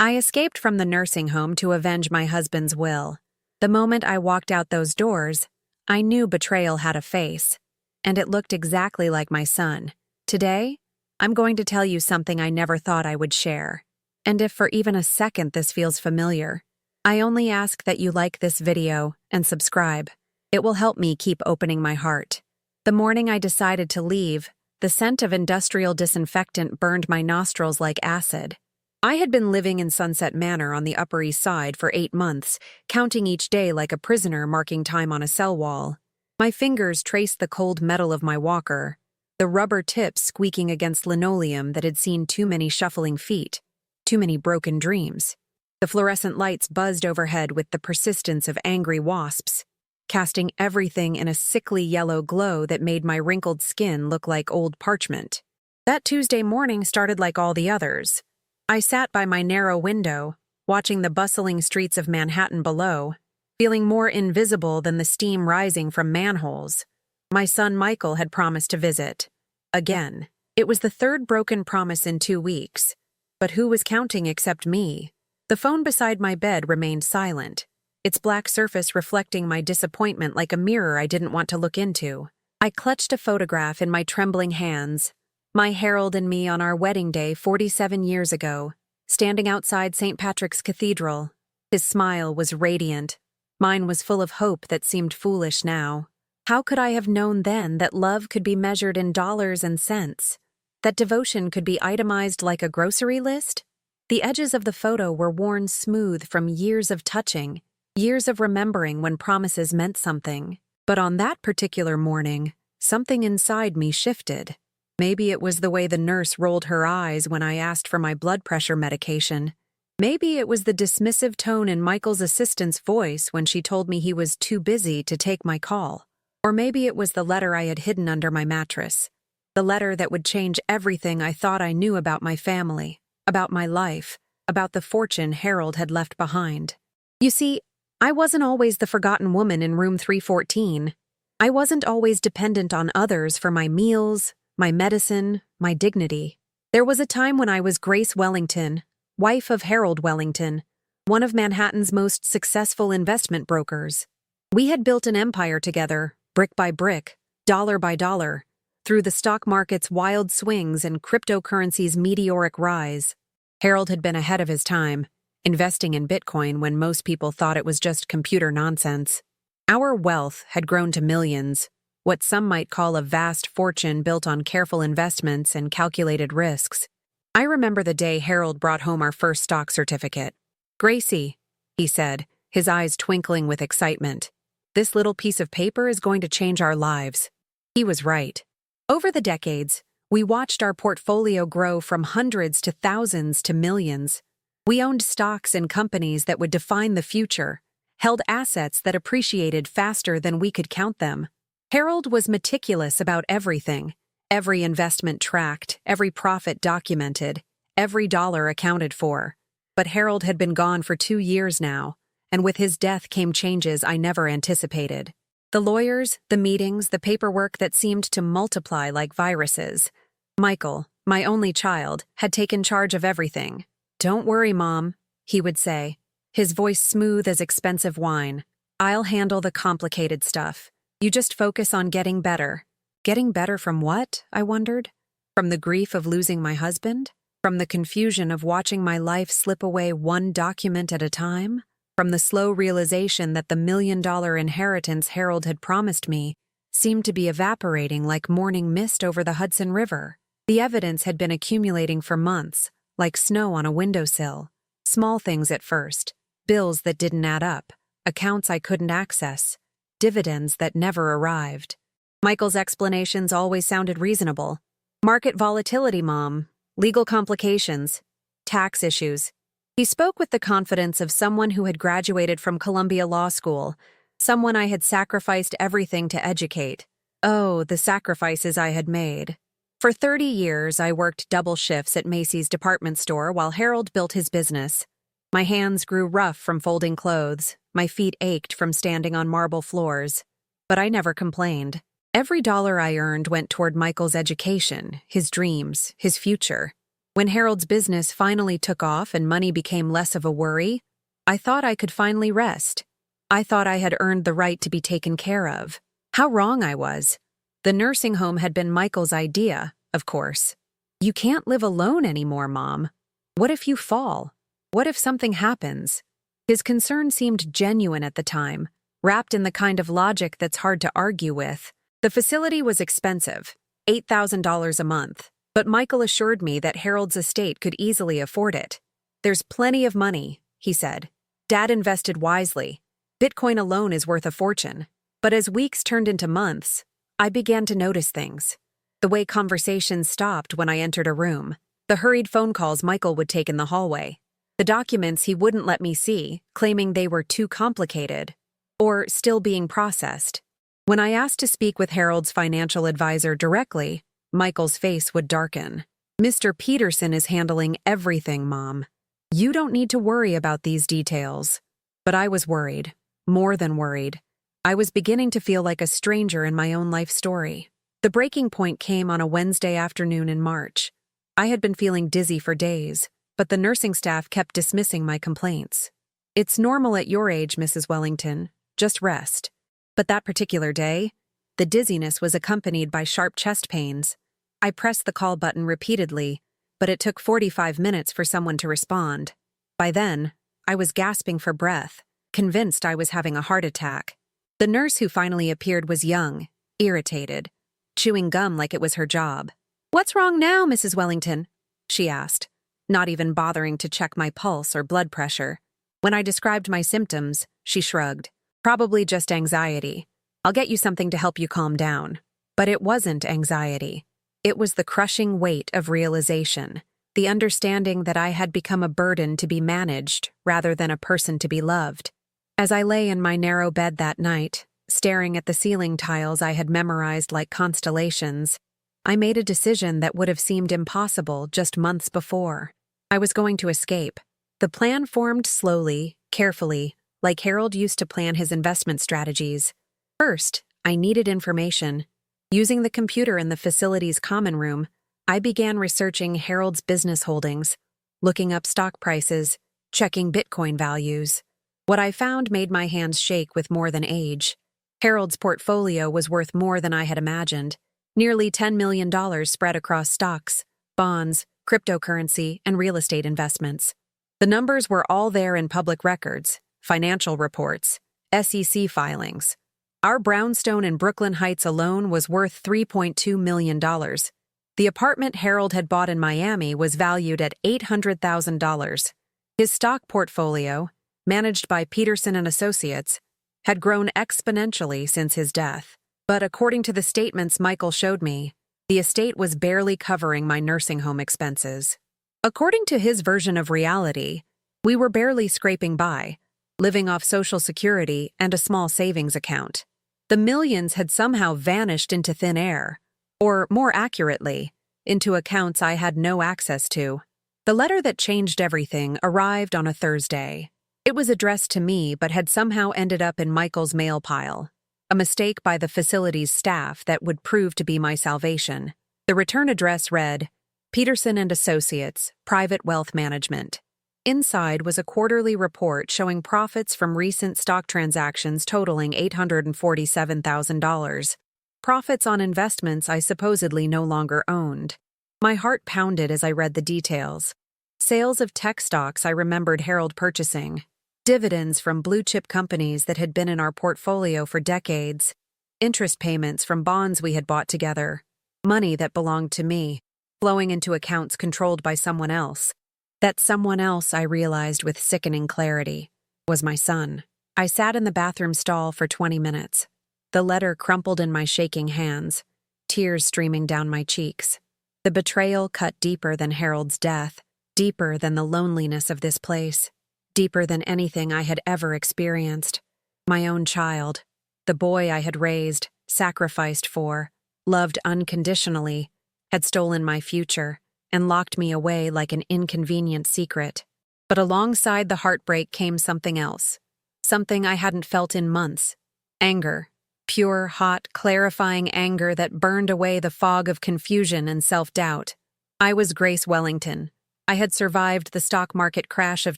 I escaped from the nursing home to avenge my husband's will. The moment I walked out those doors, I knew betrayal had a face, and it looked exactly like my son. Today, I'm going to tell you something I never thought I would share. And if for even a second this feels familiar, I only ask that you like this video and subscribe. It will help me keep opening my heart. The morning I decided to leave, the scent of industrial disinfectant burned my nostrils like acid. I had been living in Sunset Manor on the Upper East Side for 8 months, counting each day like a prisoner marking time on a cell wall. My fingers traced the cold metal of my walker, the rubber tips squeaking against linoleum that had seen too many shuffling feet, too many broken dreams. The fluorescent lights buzzed overhead with the persistence of angry wasps, casting everything in a sickly yellow glow that made my wrinkled skin look like old parchment. That Tuesday morning started like all the others. I sat by my narrow window, watching the bustling streets of Manhattan below, feeling more invisible than the steam rising from manholes. My son Michael had promised to visit. Again. It was the third broken promise in 2 weeks. But who was counting except me? The phone beside my bed remained silent, its black surface reflecting my disappointment like a mirror I didn't want to look into. I clutched a photograph in my trembling hands, my Harold and me on our wedding day 47 years ago, standing outside St. Patrick's Cathedral. His smile was radiant. Mine was full of hope that seemed foolish now. How could I have known then that love could be measured in dollars and cents? That devotion could be itemized like a grocery list? The edges of the photo were worn smooth from years of touching, years of remembering when promises meant something. But on that particular morning, something inside me shifted. Maybe it was the way the nurse rolled her eyes when I asked for my blood pressure medication. Maybe it was the dismissive tone in Michael's assistant's voice when she told me he was too busy to take my call. Or maybe it was the letter I had hidden under my mattress. The letter that would change everything I thought I knew about my family, about my life, about the fortune Harold had left behind. You see, I wasn't always the forgotten woman in room 314. I wasn't always dependent on others for my meals, my medicine, my dignity. There was a time when I was Grace Wellington, wife of Harold Wellington, one of Manhattan's most successful investment brokers. We had built an empire together, brick by brick, dollar by dollar, through the stock market's wild swings and cryptocurrency's meteoric rise. Harold had been ahead of his time, investing in Bitcoin when most people thought it was just computer nonsense. Our wealth had grown to millions, what some might call a vast fortune built on careful investments and calculated risks. I remember the day Harold brought home our first stock certificate. "Gracie," he said, his eyes twinkling with excitement, "this little piece of paper is going to change our lives." He was right. Over the decades, we watched our portfolio grow from hundreds to thousands to millions. We owned stocks in companies that would define the future, held assets that appreciated faster than we could count them. Harold was meticulous about everything. Every investment tracked, every profit documented, every dollar accounted for. But Harold had been gone for 2 years now, and with his death came changes I never anticipated. The lawyers, the meetings, the paperwork that seemed to multiply like viruses. Michael, my only child, had taken charge of everything. "Don't worry, Mom," he would say, his voice smooth as expensive wine. "I'll handle the complicated stuff. You just focus on getting better." Getting better from what, I wondered? From the grief of losing my husband? From the confusion of watching my life slip away one document at a time? From the slow realization that the $1 million inheritance Harold had promised me seemed to be evaporating like morning mist over the Hudson River? The evidence had been accumulating for months, like snow on a windowsill. Small things at first, bills that didn't add up, accounts I couldn't access, dividends that never arrived. Michael's explanations always sounded reasonable. Market volatility, Mom. Legal complications. Tax issues. He spoke with the confidence of someone who had graduated from Columbia Law School, someone I had sacrificed everything to educate. Oh, the sacrifices I had made. For 30 years, I worked double shifts at Macy's department store while Harold built his business. My hands grew rough from folding clothes. My feet ached from standing on marble floors. But I never complained. Every dollar I earned went toward Michael's education, his dreams, his future. When Harold's business finally took off and money became less of a worry, I thought I could finally rest. I thought I had earned the right to be taken care of. How wrong I was. The nursing home had been Michael's idea, of course. You can't live alone anymore, Mom. What if you fall? What if something happens? His concern seemed genuine at the time, wrapped in the kind of logic that's hard to argue with. The facility was expensive, $8,000 a month, but Michael assured me that Harold's estate could easily afford it. There's plenty of money, he said. Dad invested wisely. Bitcoin alone is worth a fortune. But as weeks turned into months, I began to notice things. The way conversations stopped when I entered a room, the hurried phone calls Michael would take in the hallway, the documents he wouldn't let me see, claiming they were too complicated, or still being processed. When I asked to speak with Harold's financial advisor directly, Michael's face would darken. Mr. Peterson is handling everything, Mom. You don't need to worry about these details. But I was worried, more than worried. I was beginning to feel like a stranger in my own life story. The breaking point came on a Wednesday afternoon in March. I had been feeling dizzy for days, but the nursing staff kept dismissing my complaints. It's normal at your age, Mrs. Wellington. Just rest. But that particular day, the dizziness was accompanied by sharp chest pains. I pressed the call button repeatedly, but it took 45 minutes for someone to respond. By then, I was gasping for breath, convinced I was having a heart attack. The nurse who finally appeared was young, irritated, chewing gum like it was her job. "What's wrong now, Mrs. Wellington?" she asked, not even bothering to check my pulse or blood pressure. When I described my symptoms, she shrugged. "Probably just anxiety. I'll get you something to help you calm down." But it wasn't anxiety. It was the crushing weight of realization, the understanding that I had become a burden to be managed rather than a person to be loved. As I lay in my narrow bed that night, staring at the ceiling tiles I had memorized like constellations, I made a decision that would have seemed impossible just months before. I was going to escape. The plan formed slowly, carefully, like Harold used to plan his investment strategies. First, I needed information. Using the computer in the facility's common room, I began researching Harold's business holdings, looking up stock prices, checking Bitcoin values. What I found made my hands shake with more than age. Harold's portfolio was worth more than I had imagined, nearly $10 million spread across stocks, bonds, cryptocurrency, and real estate investments. The numbers were all there in public records, financial reports, SEC filings. Our brownstone in Brooklyn Heights alone was worth $3.2 million. The apartment Harold had bought in Miami was valued at $800,000. His stock portfolio, managed by Peterson and Associates, had grown exponentially since his death. But according to the statements Michael showed me, the estate was barely covering my nursing home expenses. According to his version of reality, we were barely scraping by, living off Social Security and a small savings account. The millions had somehow vanished into thin air, or more accurately, into accounts I had no access to. The letter that changed everything arrived on a Thursday. It was addressed to me but had somehow ended up in Michael's mail pile, a mistake by the facility's staff that would prove to be my salvation. The return address read, Peterson and Associates, Private Wealth Management. Inside was a quarterly report showing profits from recent stock transactions totaling $847,000. Profits on investments I supposedly no longer owned. My heart pounded as I read the details. Sales of tech stocks I remembered Harold purchasing. Dividends from blue-chip companies that had been in our portfolio for decades. Interest payments from bonds we had bought together. Money that belonged to me, flowing into accounts controlled by someone else. That someone else, I realized with sickening clarity, was my son. I sat in the bathroom stall for 20 minutes. The letter crumpled in my shaking hands, tears streaming down my cheeks. The betrayal cut deeper than Harold's death, deeper than the loneliness of this place, deeper than anything I had ever experienced. My own child, the boy I had raised, sacrificed for, loved unconditionally, had stolen my future and locked me away like an inconvenient secret. But alongside the heartbreak came something else, something I hadn't felt in months. Anger. Pure, hot, clarifying anger that burned away the fog of confusion and self-doubt. I was Grace Wellington. I had survived the stock market crash of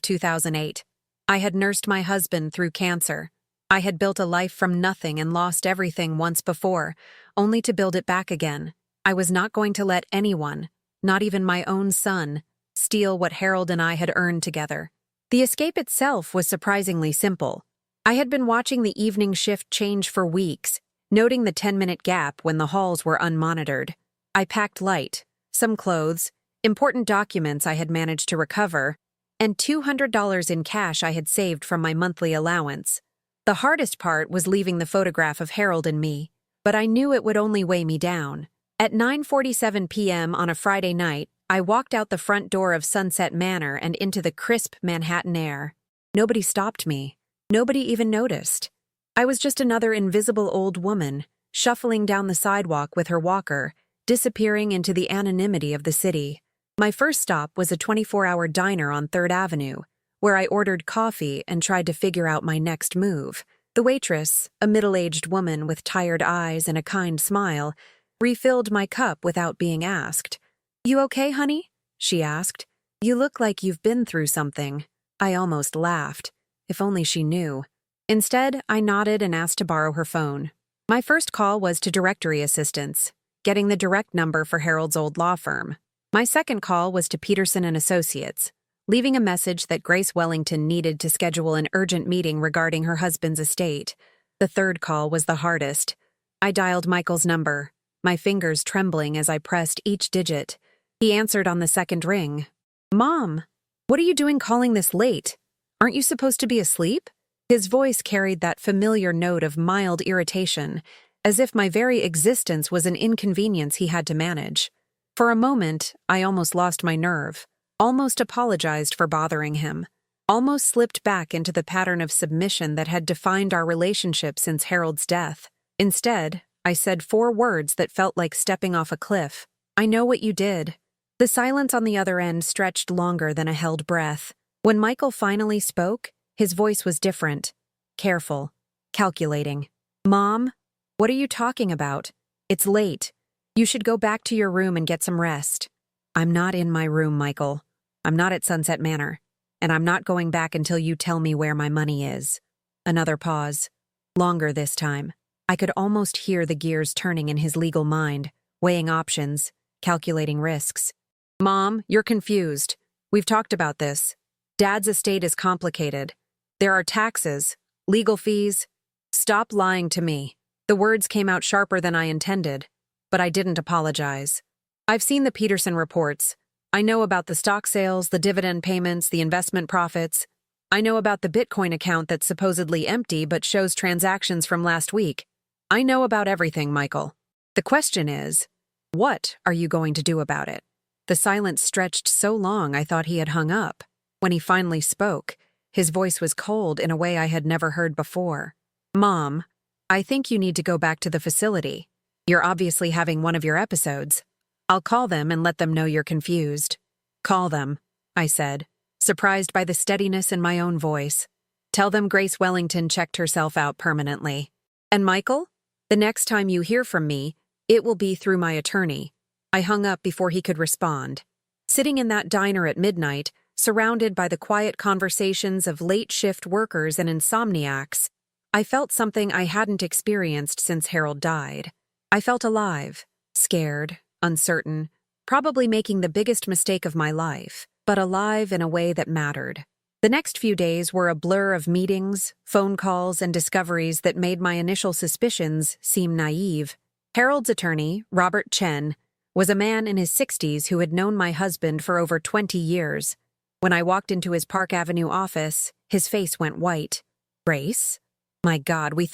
2008. I had nursed my husband through cancer. I had built a life from nothing and lost everything once before, only to build it back again. I was not going to let anyone, not even my own son, steal what Harold and I had earned together. The escape itself was surprisingly simple. I had been watching the evening shift change for weeks, noting the 10-minute gap when the halls were unmonitored. I packed light, some clothes, important documents I had managed to recover, and $200 in cash I had saved from my monthly allowance. The hardest part was leaving the photograph of Harold and me, but I knew it would only weigh me down. At 9:47 p.m. on a Friday night, I walked out the front door of Sunset Manor and into the crisp Manhattan air. Nobody stopped me. Nobody even noticed. I was just another invisible old woman, shuffling down the sidewalk with her walker, disappearing into the anonymity of the city. My first stop was a 24-hour diner on 3rd Avenue, where I ordered coffee and tried to figure out my next move. The waitress, a middle-aged woman with tired eyes and a kind smile, refilled my cup without being asked. "You okay, honey?" she asked. "You look like you've been through something." I almost laughed. If only she knew. Instead, I nodded and asked to borrow her phone. My first call was to directory assistants, getting the direct number for Harold's old law firm. My second call was to Peterson and Associates, leaving a message that Grace Wellington needed to schedule an urgent meeting regarding her husband's estate. The third call was the hardest. I dialed Michael's number, my fingers trembling as I pressed each digit. He answered on the second ring. "Mom, what are you doing calling this late? Aren't you supposed to be asleep?" His voice carried that familiar note of mild irritation, as if my very existence was an inconvenience he had to manage. For a moment, I almost lost my nerve, almost apologized for bothering him, almost slipped back into the pattern of submission that had defined our relationship since Harold's death. Instead, I said 4 words that felt like stepping off a cliff. "I know what you did." The silence on the other end stretched longer than a held breath. When Michael finally spoke, his voice was different, careful, calculating. "Mom, what are you talking about? It's late. You should go back to your room and get some rest." "I'm not in my room, Michael. I'm not at Sunset Manor, and I'm not going back until you tell me where my money is." Another pause. Longer this time. I could almost hear the gears turning in his legal mind, weighing options, calculating risks. "Mom, you're confused. We've talked about this. Dad's estate is complicated. There are taxes, legal fees." "Stop lying to me." The words came out sharper than I intended, but I didn't apologize. "I've seen the Peterson reports. I know about the stock sales, the dividend payments, the investment profits. I know about the Bitcoin account that's supposedly empty but shows transactions from last week. I know about everything, Michael. The question is, what are you going to do about it?" The silence stretched so long I thought he had hung up. When he finally spoke, his voice was cold in a way I had never heard before. "Mom, I think you need to go back to the facility. You're obviously having one of your episodes. I'll call them and let them know you're confused." "Call them," I said, surprised by the steadiness in my own voice. "Tell them Grace Wellington checked herself out permanently. And Michael, the next time you hear from me, it will be through my attorney." I hung up before he could respond. Sitting in that diner at midnight, surrounded by the quiet conversations of late-shift workers and insomniacs, I felt something I hadn't experienced since Harold died. I felt alive, scared, uncertain, probably making the biggest mistake of my life, but alive in a way that mattered. The next few days were a blur of meetings, phone calls, and discoveries that made my initial suspicions seem naive. Harold's attorney, Robert Chen, was a man in his 60s who had known my husband for over 20 years. When I walked into his Park Avenue office, his face went white. "Grace? My God, we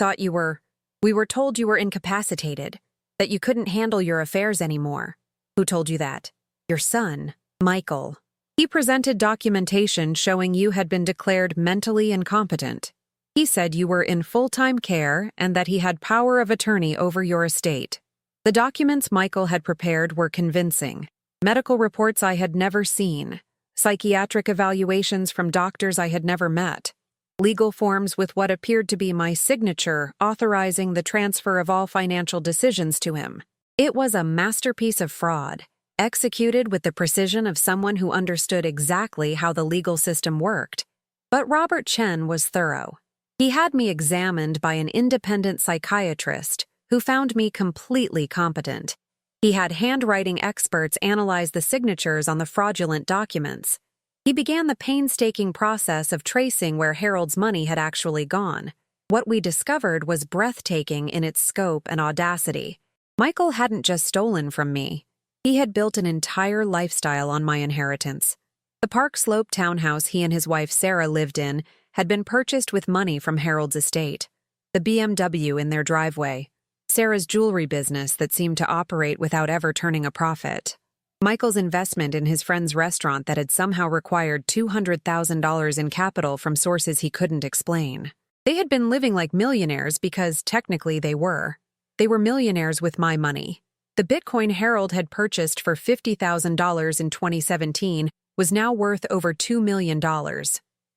were told you were incapacitated, that you couldn't handle your affairs anymore." "Who told you that?" "Your son, Michael. He presented documentation showing you had been declared mentally incompetent. He said you were in full-time care and that he had power of attorney over your estate." The documents Michael had prepared were convincing. Medical reports I had never seen, psychiatric evaluations from doctors I had never met, legal forms with what appeared to be my signature authorizing the transfer of all financial decisions to him. It was a masterpiece of fraud, executed with the precision of someone who understood exactly how the legal system worked. But Robert Chen was thorough. He had me examined by an independent psychiatrist who found me completely competent. He had handwriting experts analyze the signatures on the fraudulent documents. He began the painstaking process of tracing where Harold's money had actually gone. What we discovered was breathtaking in its scope and audacity. Michael hadn't just stolen from me. He had built an entire lifestyle on my inheritance. The Park Slope townhouse he and his wife Sarah lived in had been purchased with money from Harold's estate. The BMW in their driveway. Sarah's jewelry business that seemed to operate without ever turning a profit. Michael's investment in his friend's restaurant that had somehow required $200,000 in capital from sources he couldn't explain. They had been living like millionaires because technically they were. They were millionaires with my money. The Bitcoin Harold had purchased for $50,000 in 2017 was now worth over $2 million.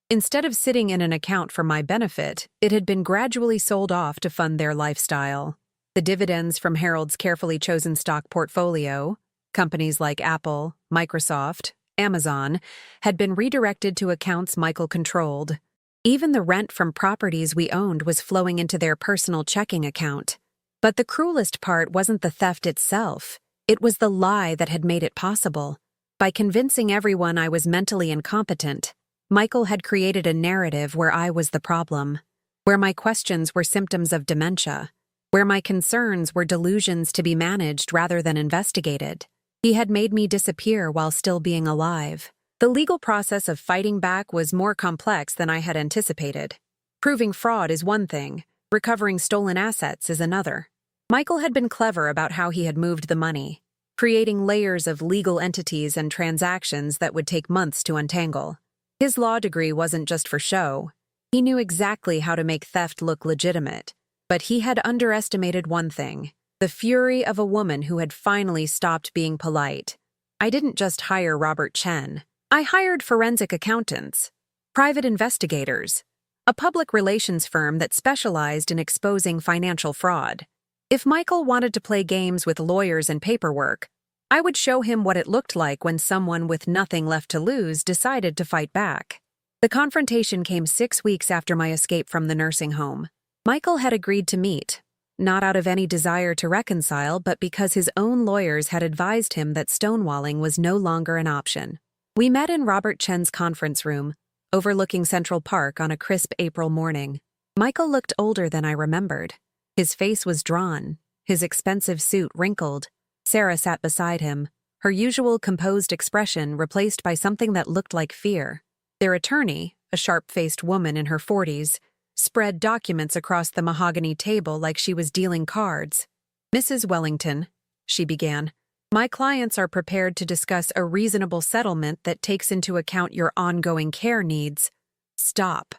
Instead of sitting in an account for my benefit, it had been gradually sold off to fund their lifestyle. The dividends from Harold's carefully chosen stock portfolio, companies like Apple, Microsoft, Amazon, had been redirected to accounts Michael controlled. Even the rent from properties we owned was flowing into their personal checking account. But the cruelest part wasn't the theft itself. It was the lie that had made it possible. By convincing everyone I was mentally incompetent, Michael had created a narrative where I was the problem, where my questions were symptoms of dementia, where my concerns were delusions to be managed rather than investigated. He had made me disappear while still being alive. The legal process of fighting back was more complex than I had anticipated. Proving fraud is one thing, recovering stolen assets is another. Michael had been clever about how he had moved the money, creating layers of legal entities and transactions that would take months to untangle. His law degree wasn't just for show. He knew exactly how to make theft look legitimate. But he had underestimated one thing: the fury of a woman who had finally stopped being polite. I didn't just hire Robert Chen. I hired forensic accountants, private investigators, a public relations firm that specialized in exposing financial fraud. If Michael wanted to play games with lawyers and paperwork, I would show him what it looked like when someone with nothing left to lose decided to fight back. The confrontation came 6 weeks after my escape from the nursing home. Michael had agreed to meet, not out of any desire to reconcile, but because his own lawyers had advised him that stonewalling was no longer an option. We met in Robert Chen's conference room, overlooking Central Park on a crisp April morning. Michael looked older than I remembered. His face was drawn, his expensive suit wrinkled. Sarah sat beside him, her usual composed expression replaced by something that looked like fear. Their attorney, a sharp-faced woman in her 40s, spread documents across the mahogany table like she was dealing cards. "Mrs. Wellington," she began, "my clients are prepared to discuss a reasonable settlement that takes into account your ongoing care needs." "Stop."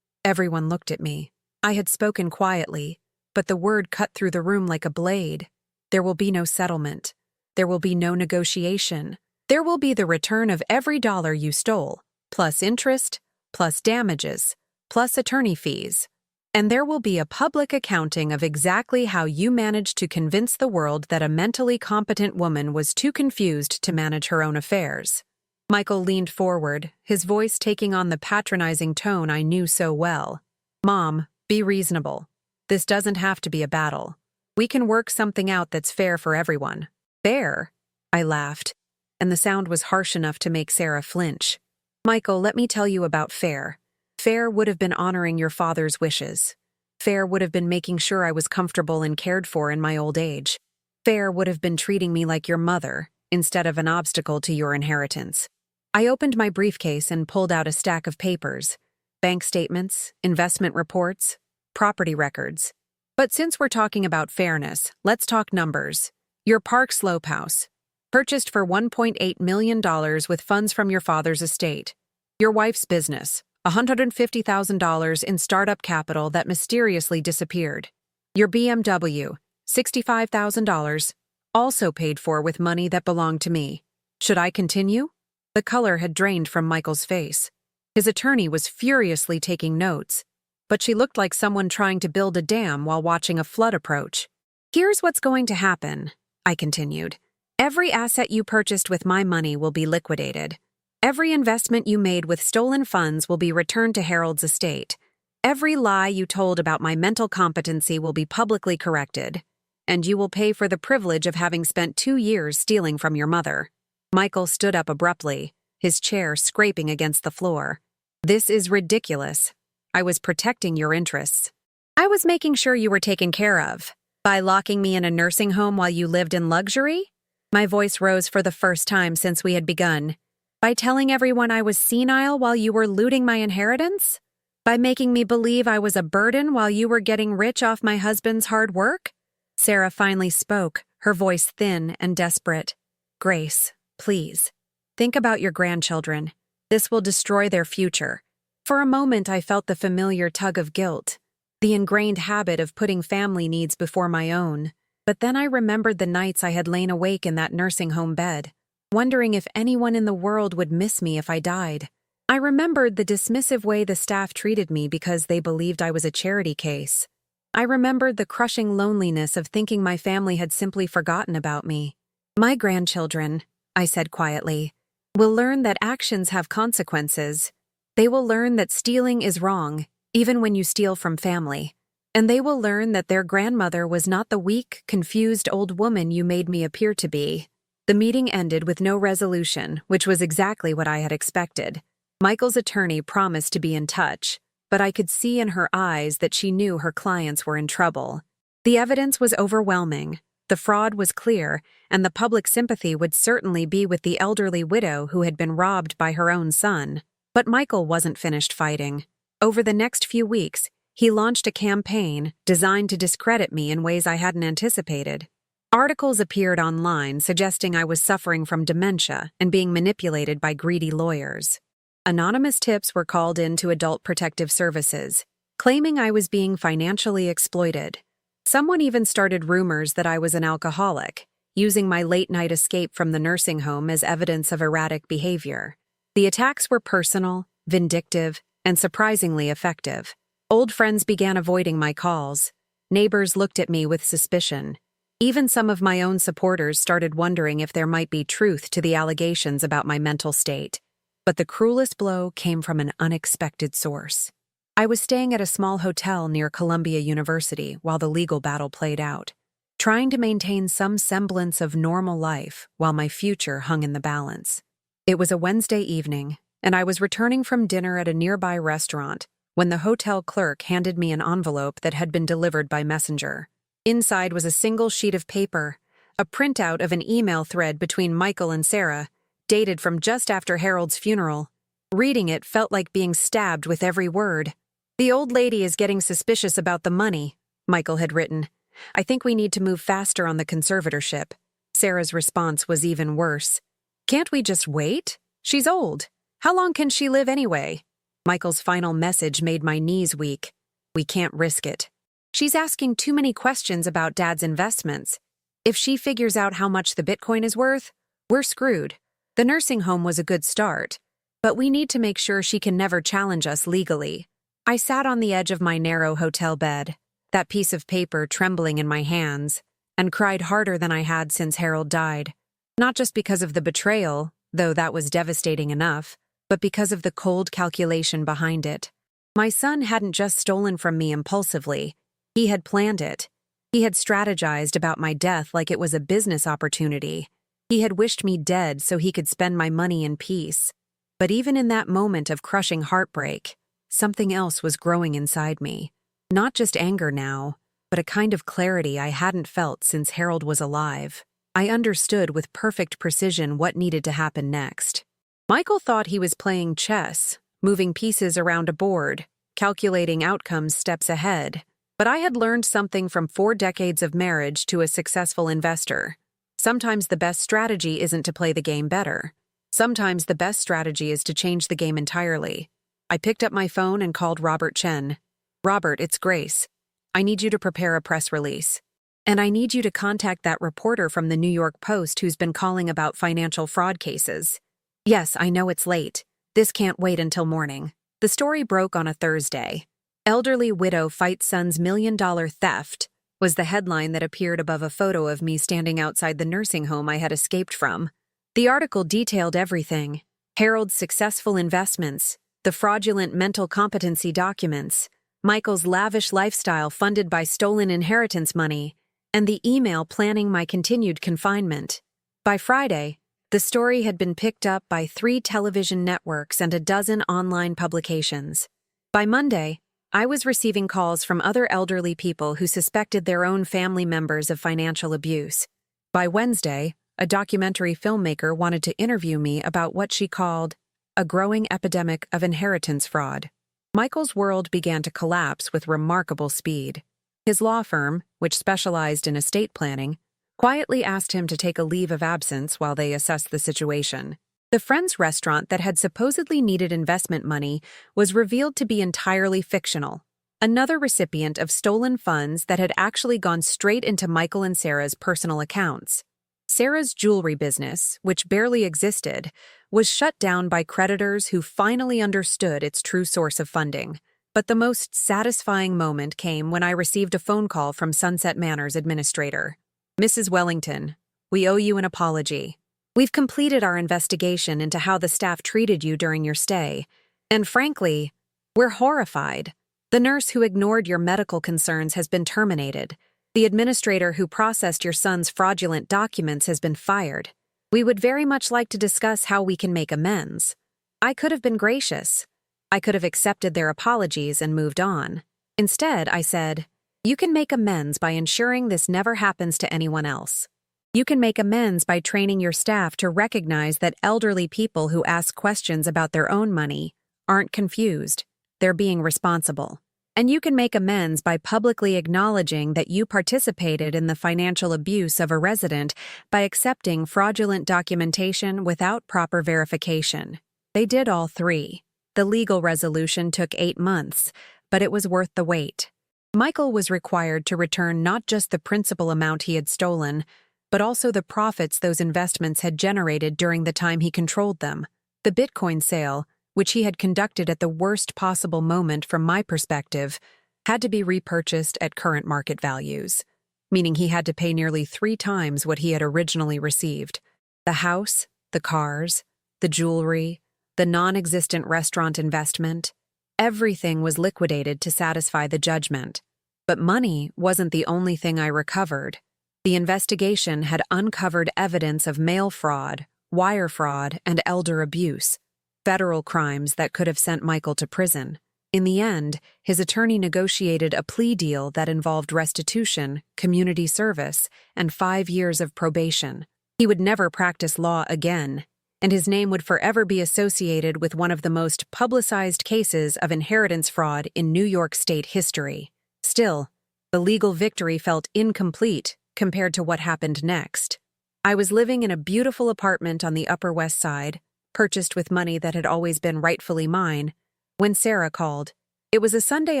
Everyone looked at me. I had spoken quietly, but the word cut through the room like a blade. There will be no settlement. There will be no negotiation. There will be the return of every dollar you stole, plus interest, plus damages, plus attorney fees. And there will be a public accounting of exactly how you managed to convince the world that a mentally competent woman was too confused to manage her own affairs. Michael leaned forward, his voice taking on the patronizing tone I knew so well. "Mom, be reasonable. This doesn't have to be a battle. We can work something out that's fair for everyone." "Fair?" I laughed, and the sound was harsh enough to make Sarah flinch. "Michael, let me tell you about fair. Fair would have been honoring your father's wishes. Fair would have been making sure I was comfortable and cared for in my old age. Fair would have been treating me like your mother, instead of an obstacle to your inheritance." I opened my briefcase and pulled out a stack of papers: bank statements, investment reports, property records. "But since we're talking about fairness, let's talk numbers. Your Park Slope house, purchased for $1.8 million with funds from your father's estate. Your wife's business, $150,000 in startup capital that mysteriously disappeared. Your BMW, $65,000, also paid for with money that belonged to me. Should I continue?" The color had drained from Michael's face. His attorney was furiously taking notes, but she looked like someone trying to build a dam while watching a flood approach. "Here's what's going to happen," I continued. Every asset you purchased with my money will be liquidated. Every investment you made with stolen funds will be returned to Harold's estate. Every lie you told about my mental competency will be publicly corrected. And you will pay for the privilege of having spent 2 years stealing from your mother." Michael stood up abruptly, his chair scraping against the floor. "This is ridiculous. I was protecting your interests. I was making sure you were taken care of. By locking me in a nursing home while you lived in luxury?" My voice rose for the first time since we had begun. "By telling everyone I was senile while you were looting my inheritance? By making me believe I was a burden while you were getting rich off my husband's hard work?" Sarah finally spoke, her voice thin and desperate. "Grace, please. Think about your grandchildren. This will destroy their future." For a moment I felt the familiar tug of guilt, the ingrained habit of putting family needs before my own. But then I remembered the nights I had lain awake in that nursing home bed, wondering if anyone in the world would miss me if I died. I remembered the dismissive way the staff treated me because they believed I was a charity case. I remembered the crushing loneliness of thinking my family had simply forgotten about me. "My grandchildren," I said quietly, "will learn that actions have consequences. They will learn that stealing is wrong, even when you steal from family. And they will learn that their grandmother was not the weak, confused old woman you made me appear to be." The meeting ended with no resolution, which was exactly what I had expected. Michael's attorney promised to be in touch, but I could see in her eyes that she knew her clients were in trouble. The evidence was overwhelming, the fraud was clear, and the public sympathy would certainly be with the elderly widow who had been robbed by her own son. But Michael wasn't finished fighting. Over the next few weeks, he launched a campaign designed to discredit me in ways I hadn't anticipated. Articles appeared online suggesting I was suffering from dementia and being manipulated by greedy lawyers. Anonymous tips were called in to Adult Protective Services, claiming I was being financially exploited. Someone even started rumors that I was an alcoholic, using my late-night escape from the nursing home as evidence of erratic behavior. The attacks were personal, vindictive, and surprisingly effective. Old friends began avoiding my calls. Neighbors looked at me with suspicion. Even some of my own supporters started wondering if there might be truth to the allegations about my mental state. But the cruelest blow came from an unexpected source. I was staying at a small hotel near Columbia University while the legal battle played out, trying to maintain some semblance of normal life while my future hung in the balance. It was a Wednesday evening, and I was returning from dinner at a nearby restaurant when the hotel clerk handed me an envelope that had been delivered by messenger. Inside was a single sheet of paper, a printout of an email thread between Michael and Sarah, dated from just after Harold's funeral. Reading it felt like being stabbed with every word. "The old lady is getting suspicious about the money," Michael had written. "I think we need to move faster on the conservatorship." Sarah's response was even worse. "Can't we just wait? She's old. How long can she live anyway?" Michael's final message made my knees weak. "We can't risk it. She's asking too many questions about Dad's investments. If she figures out how much the Bitcoin is worth, we're screwed. The nursing home was a good start, but we need to make sure she can never challenge us legally." I sat on the edge of my narrow hotel bed, that piece of paper trembling in my hands, and cried harder than I had since Harold died. Not just because of the betrayal, though that was devastating enough, but because of the cold calculation behind it. My son hadn't just stolen from me impulsively. He had planned it. He had strategized about my death like it was a business opportunity. He had wished me dead so he could spend my money in peace. But even in that moment of crushing heartbreak, something else was growing inside me. Not just anger now, but a kind of clarity I hadn't felt since Harold was alive. I understood with perfect precision what needed to happen next. Michael thought he was playing chess, moving pieces around a board, calculating outcomes steps ahead. But I had learned something from 4 decades of marriage to a successful investor. Sometimes the best strategy isn't to play the game better. Sometimes the best strategy is to change the game entirely. I picked up my phone and called Robert Chen. "Robert, it's Grace. I need you to prepare a press release. And I need you to contact that reporter from the New York Post who's been calling about financial fraud cases." "Yes, I know it's late. This can't wait until morning." The story broke on a Thursday. Elderly widow fights son's $1 million theft. was the headline that appeared above a photo of me standing outside the nursing home I had escaped from. The article detailed everything: Harold's successful investments, the fraudulent mental competency documents, Michael's lavish lifestyle funded by stolen inheritance money, and the email planning my continued confinement. By Friday, the story had been picked up by 3 television networks and a dozen online publications. By Monday, I was receiving calls from other elderly people who suspected their own family members of financial abuse. By Wednesday, a documentary filmmaker wanted to interview me about what she called a growing epidemic of inheritance fraud. Michael's world began to collapse with remarkable speed. His law firm, which specialized in estate planning, quietly asked him to take a leave of absence while they assessed the situation. The Friends restaurant that had supposedly needed investment money was revealed to be entirely fictional, another recipient of stolen funds that had actually gone straight into Michael and Sarah's personal accounts. Sarah's jewelry business, which barely existed, was shut down by creditors who finally understood its true source of funding. But the most satisfying moment came when I received a phone call from Sunset Manor's administrator. "Mrs. Wellington, we owe you an apology. We've completed our investigation into how the staff treated you during your stay, and frankly, we're horrified. The nurse who ignored your medical concerns has been terminated. The administrator who processed your son's fraudulent documents has been fired. We would very much like to discuss how we can make amends." I could have been gracious. I could have accepted their apologies and moved on. Instead, I said, "You can make amends by ensuring this never happens to anyone else. You can make amends by training your staff to recognize that elderly people who ask questions about their own money aren't confused, they're being responsible. And you can make amends by publicly acknowledging that you participated in the financial abuse of a resident by accepting fraudulent documentation without proper verification." They did all 3. The legal resolution took 8 months, but it was worth the wait. Michael was required to return not just the principal amount he had stolen, but also the profits those investments had generated during the time he controlled them. The Bitcoin sale, which he had conducted at the worst possible moment from my perspective, had to be repurchased at current market values, meaning he had to pay nearly 3 times what he had originally received. The house, the cars, the jewelry, the non-existent restaurant investment, everything was liquidated to satisfy the judgment. But money wasn't the only thing I recovered. The investigation had uncovered evidence of mail fraud, wire fraud, and elder abuse, federal crimes that could have sent Michael to prison. In the end, his attorney negotiated a plea deal that involved restitution, community service, and 5 years of probation. He would never practice law again, and his name would forever be associated with one of the most publicized cases of inheritance fraud in New York State history. Still, the legal victory felt incomplete compared to what happened next. I was living in a beautiful apartment on the Upper West Side, purchased with money that had always been rightfully mine, when Sarah called. It was a Sunday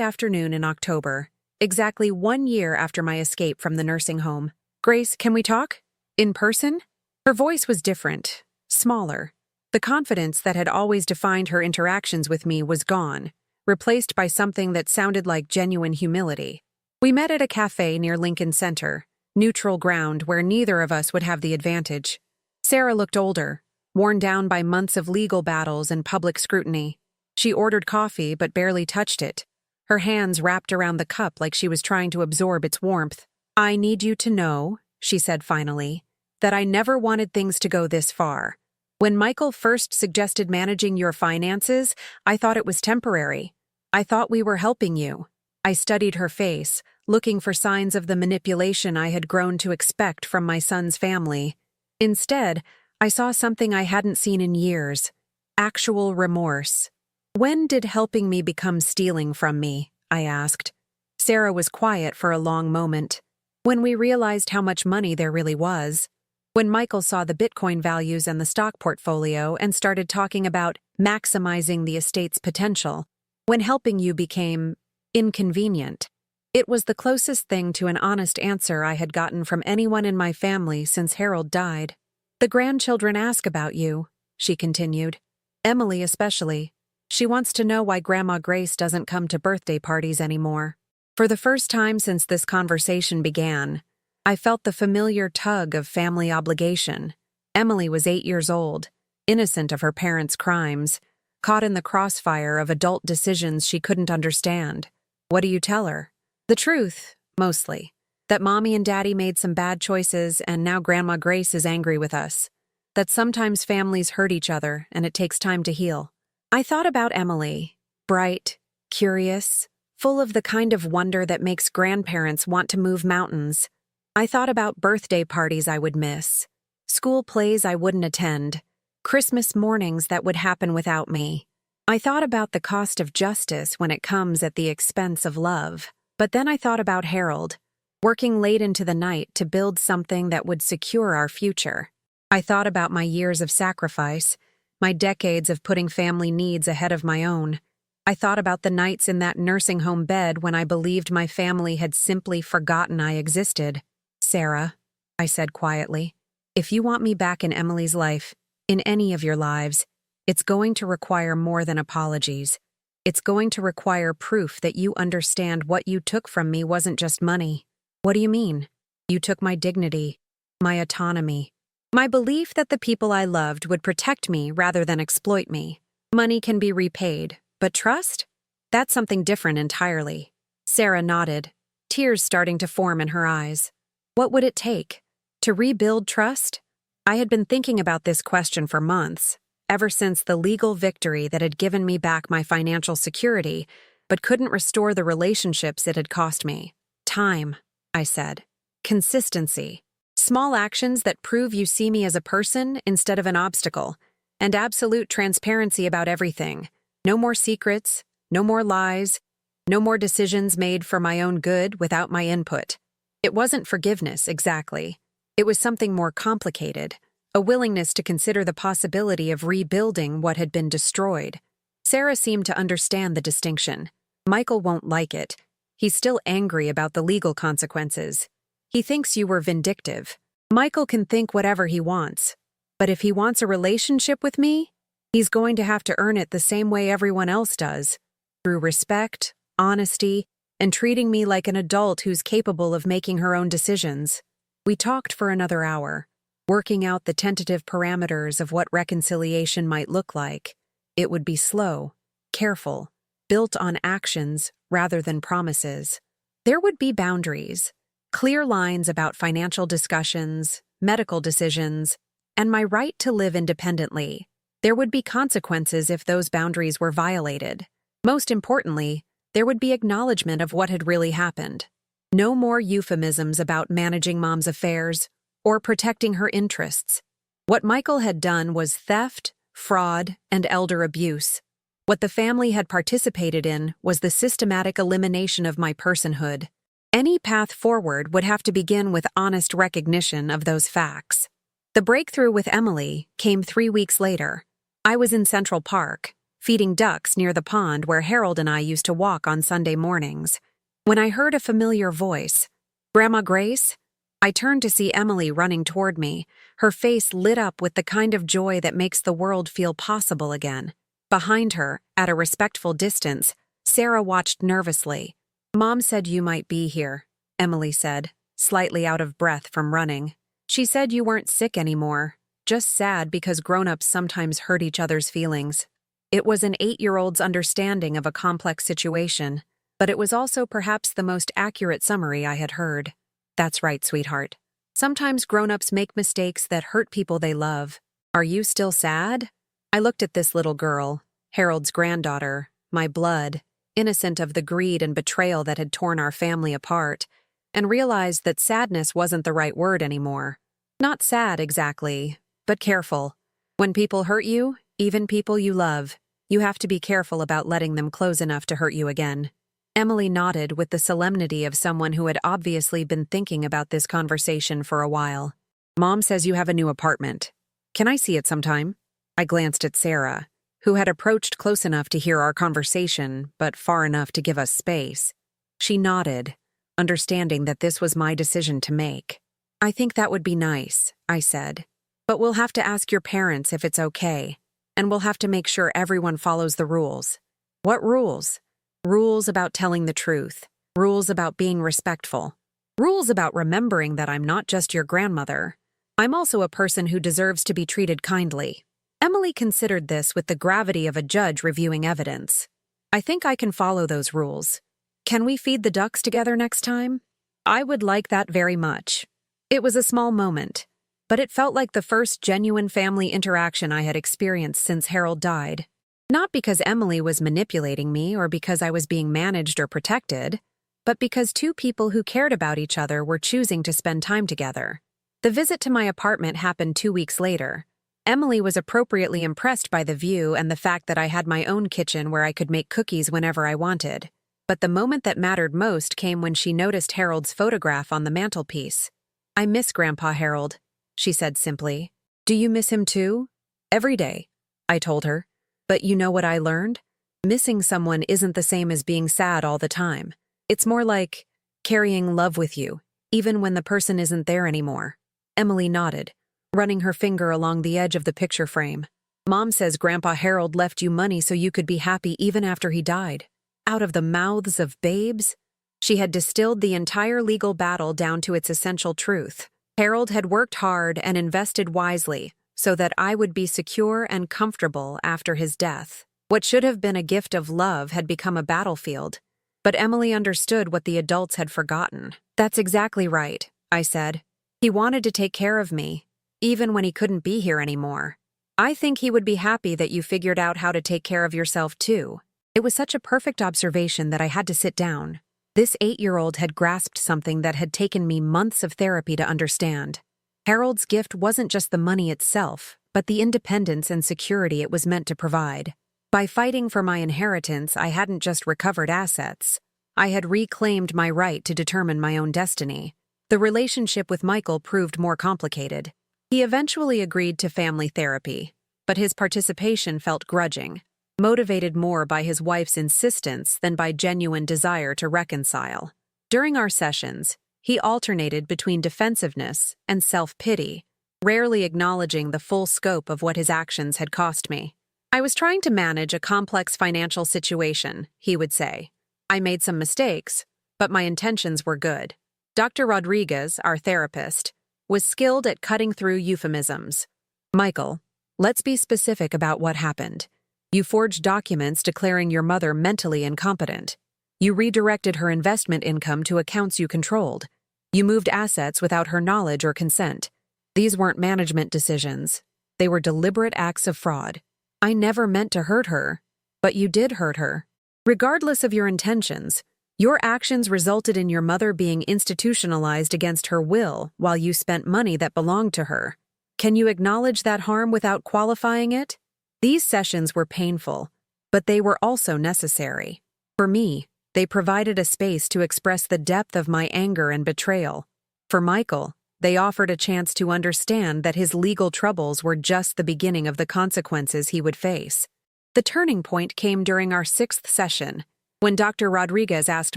afternoon in October, exactly 1 year after my escape from the nursing home. "Grace, can we talk? In person?" Her voice was different, smaller. The confidence that had always defined her interactions with me was gone, replaced by something that sounded like genuine humility. We met at a cafe near Lincoln Center, neutral ground where neither of us would have the advantage. Sarah looked older, worn down by months of legal battles and public scrutiny. She ordered coffee but barely touched it, her hands wrapped around the cup like she was trying to absorb its warmth. "I need you to know," she said finally, "that I never wanted things to go this far. When Michael first suggested managing your finances, I thought it was temporary. I thought we were helping you." I studied her face, looking for signs of the manipulation I had grown to expect from my son's family. Instead, I saw something I hadn't seen in years: actual remorse. "When did helping me become stealing from me?" I asked. Sarah was quiet for a long moment. "When we realized how much money there really was. When Michael saw the Bitcoin values and the stock portfolio and started talking about maximizing the estate's potential. When helping you became inconvenient." It was the closest thing to an honest answer I had gotten from anyone in my family since Harold died. "The grandchildren ask about you," she continued. "Emily especially. She wants to know why Grandma Grace doesn't come to birthday parties anymore." For the first time since this conversation began, I felt the familiar tug of family obligation. Emily was 8 years old, innocent of her parents' crimes, caught in the crossfire of adult decisions she couldn't understand. What do you tell her? The truth, mostly. That Mommy and Daddy made some bad choices and now Grandma Grace is angry with us. That sometimes families hurt each other and it takes time to heal. I thought about Emily, bright, curious, full of the kind of wonder that makes grandparents want to move mountains. I thought about birthday parties I would miss, school plays I wouldn't attend, Christmas mornings that would happen without me. I thought about the cost of justice when it comes at the expense of love. But then I thought about Harold, working late into the night to build something that would secure our future. I thought about my years of sacrifice, my decades of putting family needs ahead of my own. I thought about the nights in that nursing home bed when I believed my family had simply forgotten I existed. Sarah, I said quietly, if you want me back in Emily's life, in any of your lives, it's going to require more than apologies. It's going to require proof that you understand what you took from me wasn't just money. What do you mean? You took my dignity, my autonomy, my belief that the people I loved would protect me rather than exploit me. Money can be repaid, but trust? That's something different entirely. Sarah nodded, tears starting to form in her eyes. What would it take? To rebuild trust? I had been thinking about this question for months, ever since the legal victory that had given me back my financial security, but couldn't restore the relationships it had cost me. Time, I said. Consistency. Small actions that prove you see me as a person instead of an obstacle. And absolute transparency about everything. No more secrets, no more lies, no more decisions made for my own good without my input. It wasn't forgiveness, exactly. It was something more complicated. A willingness to consider the possibility of rebuilding what had been destroyed. Sarah seemed to understand the distinction. Michael won't like it. He's still angry about the legal consequences. He thinks you were vindictive. Michael can think whatever he wants. But if he wants a relationship with me, he's going to have to earn it the same way everyone else does. Through respect, honesty, and treating me like an adult who's capable of making her own decisions. We talked for another hour, working out the tentative parameters of what reconciliation might look like. It would be slow, careful, built on actions rather than promises. There would be boundaries, clear lines about financial discussions, medical decisions, and my right to live independently. There would be consequences if those boundaries were violated. Most importantly, there would be acknowledgement of what had really happened. No more euphemisms about managing Mom's affairs or protecting her interests. What Michael had done was theft, fraud, and elder abuse. What the family had participated in was the systematic elimination of my personhood. Any path forward would have to begin with honest recognition of those facts. The breakthrough with Emily came 3 weeks later. I was in Central Park, feeding ducks near the pond where Harold and I used to walk on Sunday mornings. When I heard a familiar voice, Grandma Grace, I turned to see Emily running toward me, her face lit up with the kind of joy that makes the world feel possible again. Behind her, at a respectful distance, Sarah watched nervously. Mom said you might be here, Emily said, slightly out of breath from running. She said you weren't sick anymore, just sad because grown-ups sometimes hurt each other's feelings. It was an 8-year-old's understanding of a complex situation, but it was also perhaps the most accurate summary I had heard. That's right, sweetheart. Sometimes grown-ups make mistakes that hurt people they love. Are you still sad? I looked at this little girl, Harold's granddaughter, my blood, innocent of the greed and betrayal that had torn our family apart, and realized that sadness wasn't the right word anymore. Not sad exactly, but careful. When people hurt you, even people you love, you have to be careful about letting them close enough to hurt you again. Emily nodded with the solemnity of someone who had obviously been thinking about this conversation for a while. Mom says you have a new apartment. Can I see it sometime? I glanced at Sarah, who had approached close enough to hear our conversation, but far enough to give us space. She nodded, understanding that this was my decision to make. I think that would be nice, I said. But we'll have to ask your parents if it's okay, and we'll have to make sure everyone follows the rules. What rules? Rules about telling the truth, rules about being respectful, rules about remembering that I'm not just your grandmother. I'm also a person who deserves to be treated kindly. Emily considered this with the gravity of a judge reviewing evidence. I think I can follow those rules. Can we feed the ducks together next time? I would like that very much. It was a small moment, but it felt like the first genuine family interaction I had experienced since Harold died. Not because Emily was manipulating me or because I was being managed or protected, but because two people who cared about each other were choosing to spend time together. The visit to my apartment happened 2 weeks later. Emily was appropriately impressed by the view and the fact that I had my own kitchen where I could make cookies whenever I wanted. But the moment that mattered most came when she noticed Harold's photograph on the mantelpiece. "I miss Grandpa Harold," she said simply. "Do you miss him too?" "Every day," I told her. "But you know what I learned? Missing someone isn't the same as being sad all the time. It's more like carrying love with you, even when the person isn't there anymore." Emily nodded, running her finger along the edge of the picture frame. "Mom says Grandpa Harold left you money so you could be happy even after he died." Out of the mouths of babes, she had distilled the entire legal battle down to its essential truth. Harold had worked hard and invested wisely so that I would be secure and comfortable after his death. What should have been a gift of love had become a battlefield. But Emily understood what the adults had forgotten. "That's exactly right," I said. "He wanted to take care of me, even when he couldn't be here anymore. I think he would be happy that you figured out how to take care of yourself too." It was such a perfect observation that I had to sit down. This 8-year-old had grasped something that had taken me months of therapy to understand. Harold's gift wasn't just the money itself, but the independence and security it was meant to provide. By fighting for my inheritance, I hadn't just recovered assets. I had reclaimed my right to determine my own destiny. The relationship with Michael proved more complicated. He eventually agreed to family therapy, but his participation felt grudging, motivated more by his wife's insistence than by genuine desire to reconcile. During our sessions, he alternated between defensiveness and self-pity, rarely acknowledging the full scope of what his actions had cost me. "I was trying to manage a complex financial situation," he would say. "I made some mistakes, but my intentions were good." Dr. Rodriguez, our therapist, was skilled at cutting through euphemisms. "Michael, let's be specific about what happened. You forged documents declaring your mother mentally incompetent. You redirected her investment income to accounts you controlled. You moved assets without her knowledge or consent. These weren't management decisions. They were deliberate acts of fraud. I never meant to hurt her, but you did hurt her. Regardless of your intentions, your actions resulted in your mother being institutionalized against her will while you spent money that belonged to her. Can you acknowledge that harm without qualifying it?" These sessions were painful, but they were also necessary. For me, they provided a space to express the depth of my anger and betrayal. For Michael, they offered a chance to understand that his legal troubles were just the beginning of the consequences he would face. The turning point came during our 6th session, when Dr. Rodriguez asked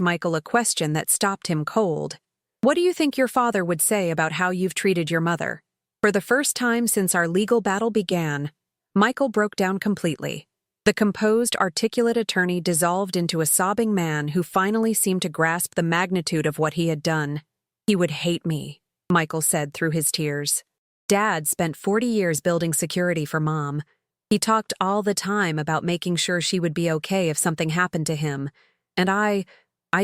Michael a question that stopped him cold. "What do you think your father would say about how you've treated your mother?" For the first time since our legal battle began, Michael broke down completely. The composed, articulate attorney dissolved into a sobbing man who finally seemed to grasp the magnitude of what he had done. "He would hate me," Michael said through his tears. "Dad spent 40 years building security for Mom. He talked all the time about making sure she would be okay if something happened to him. And I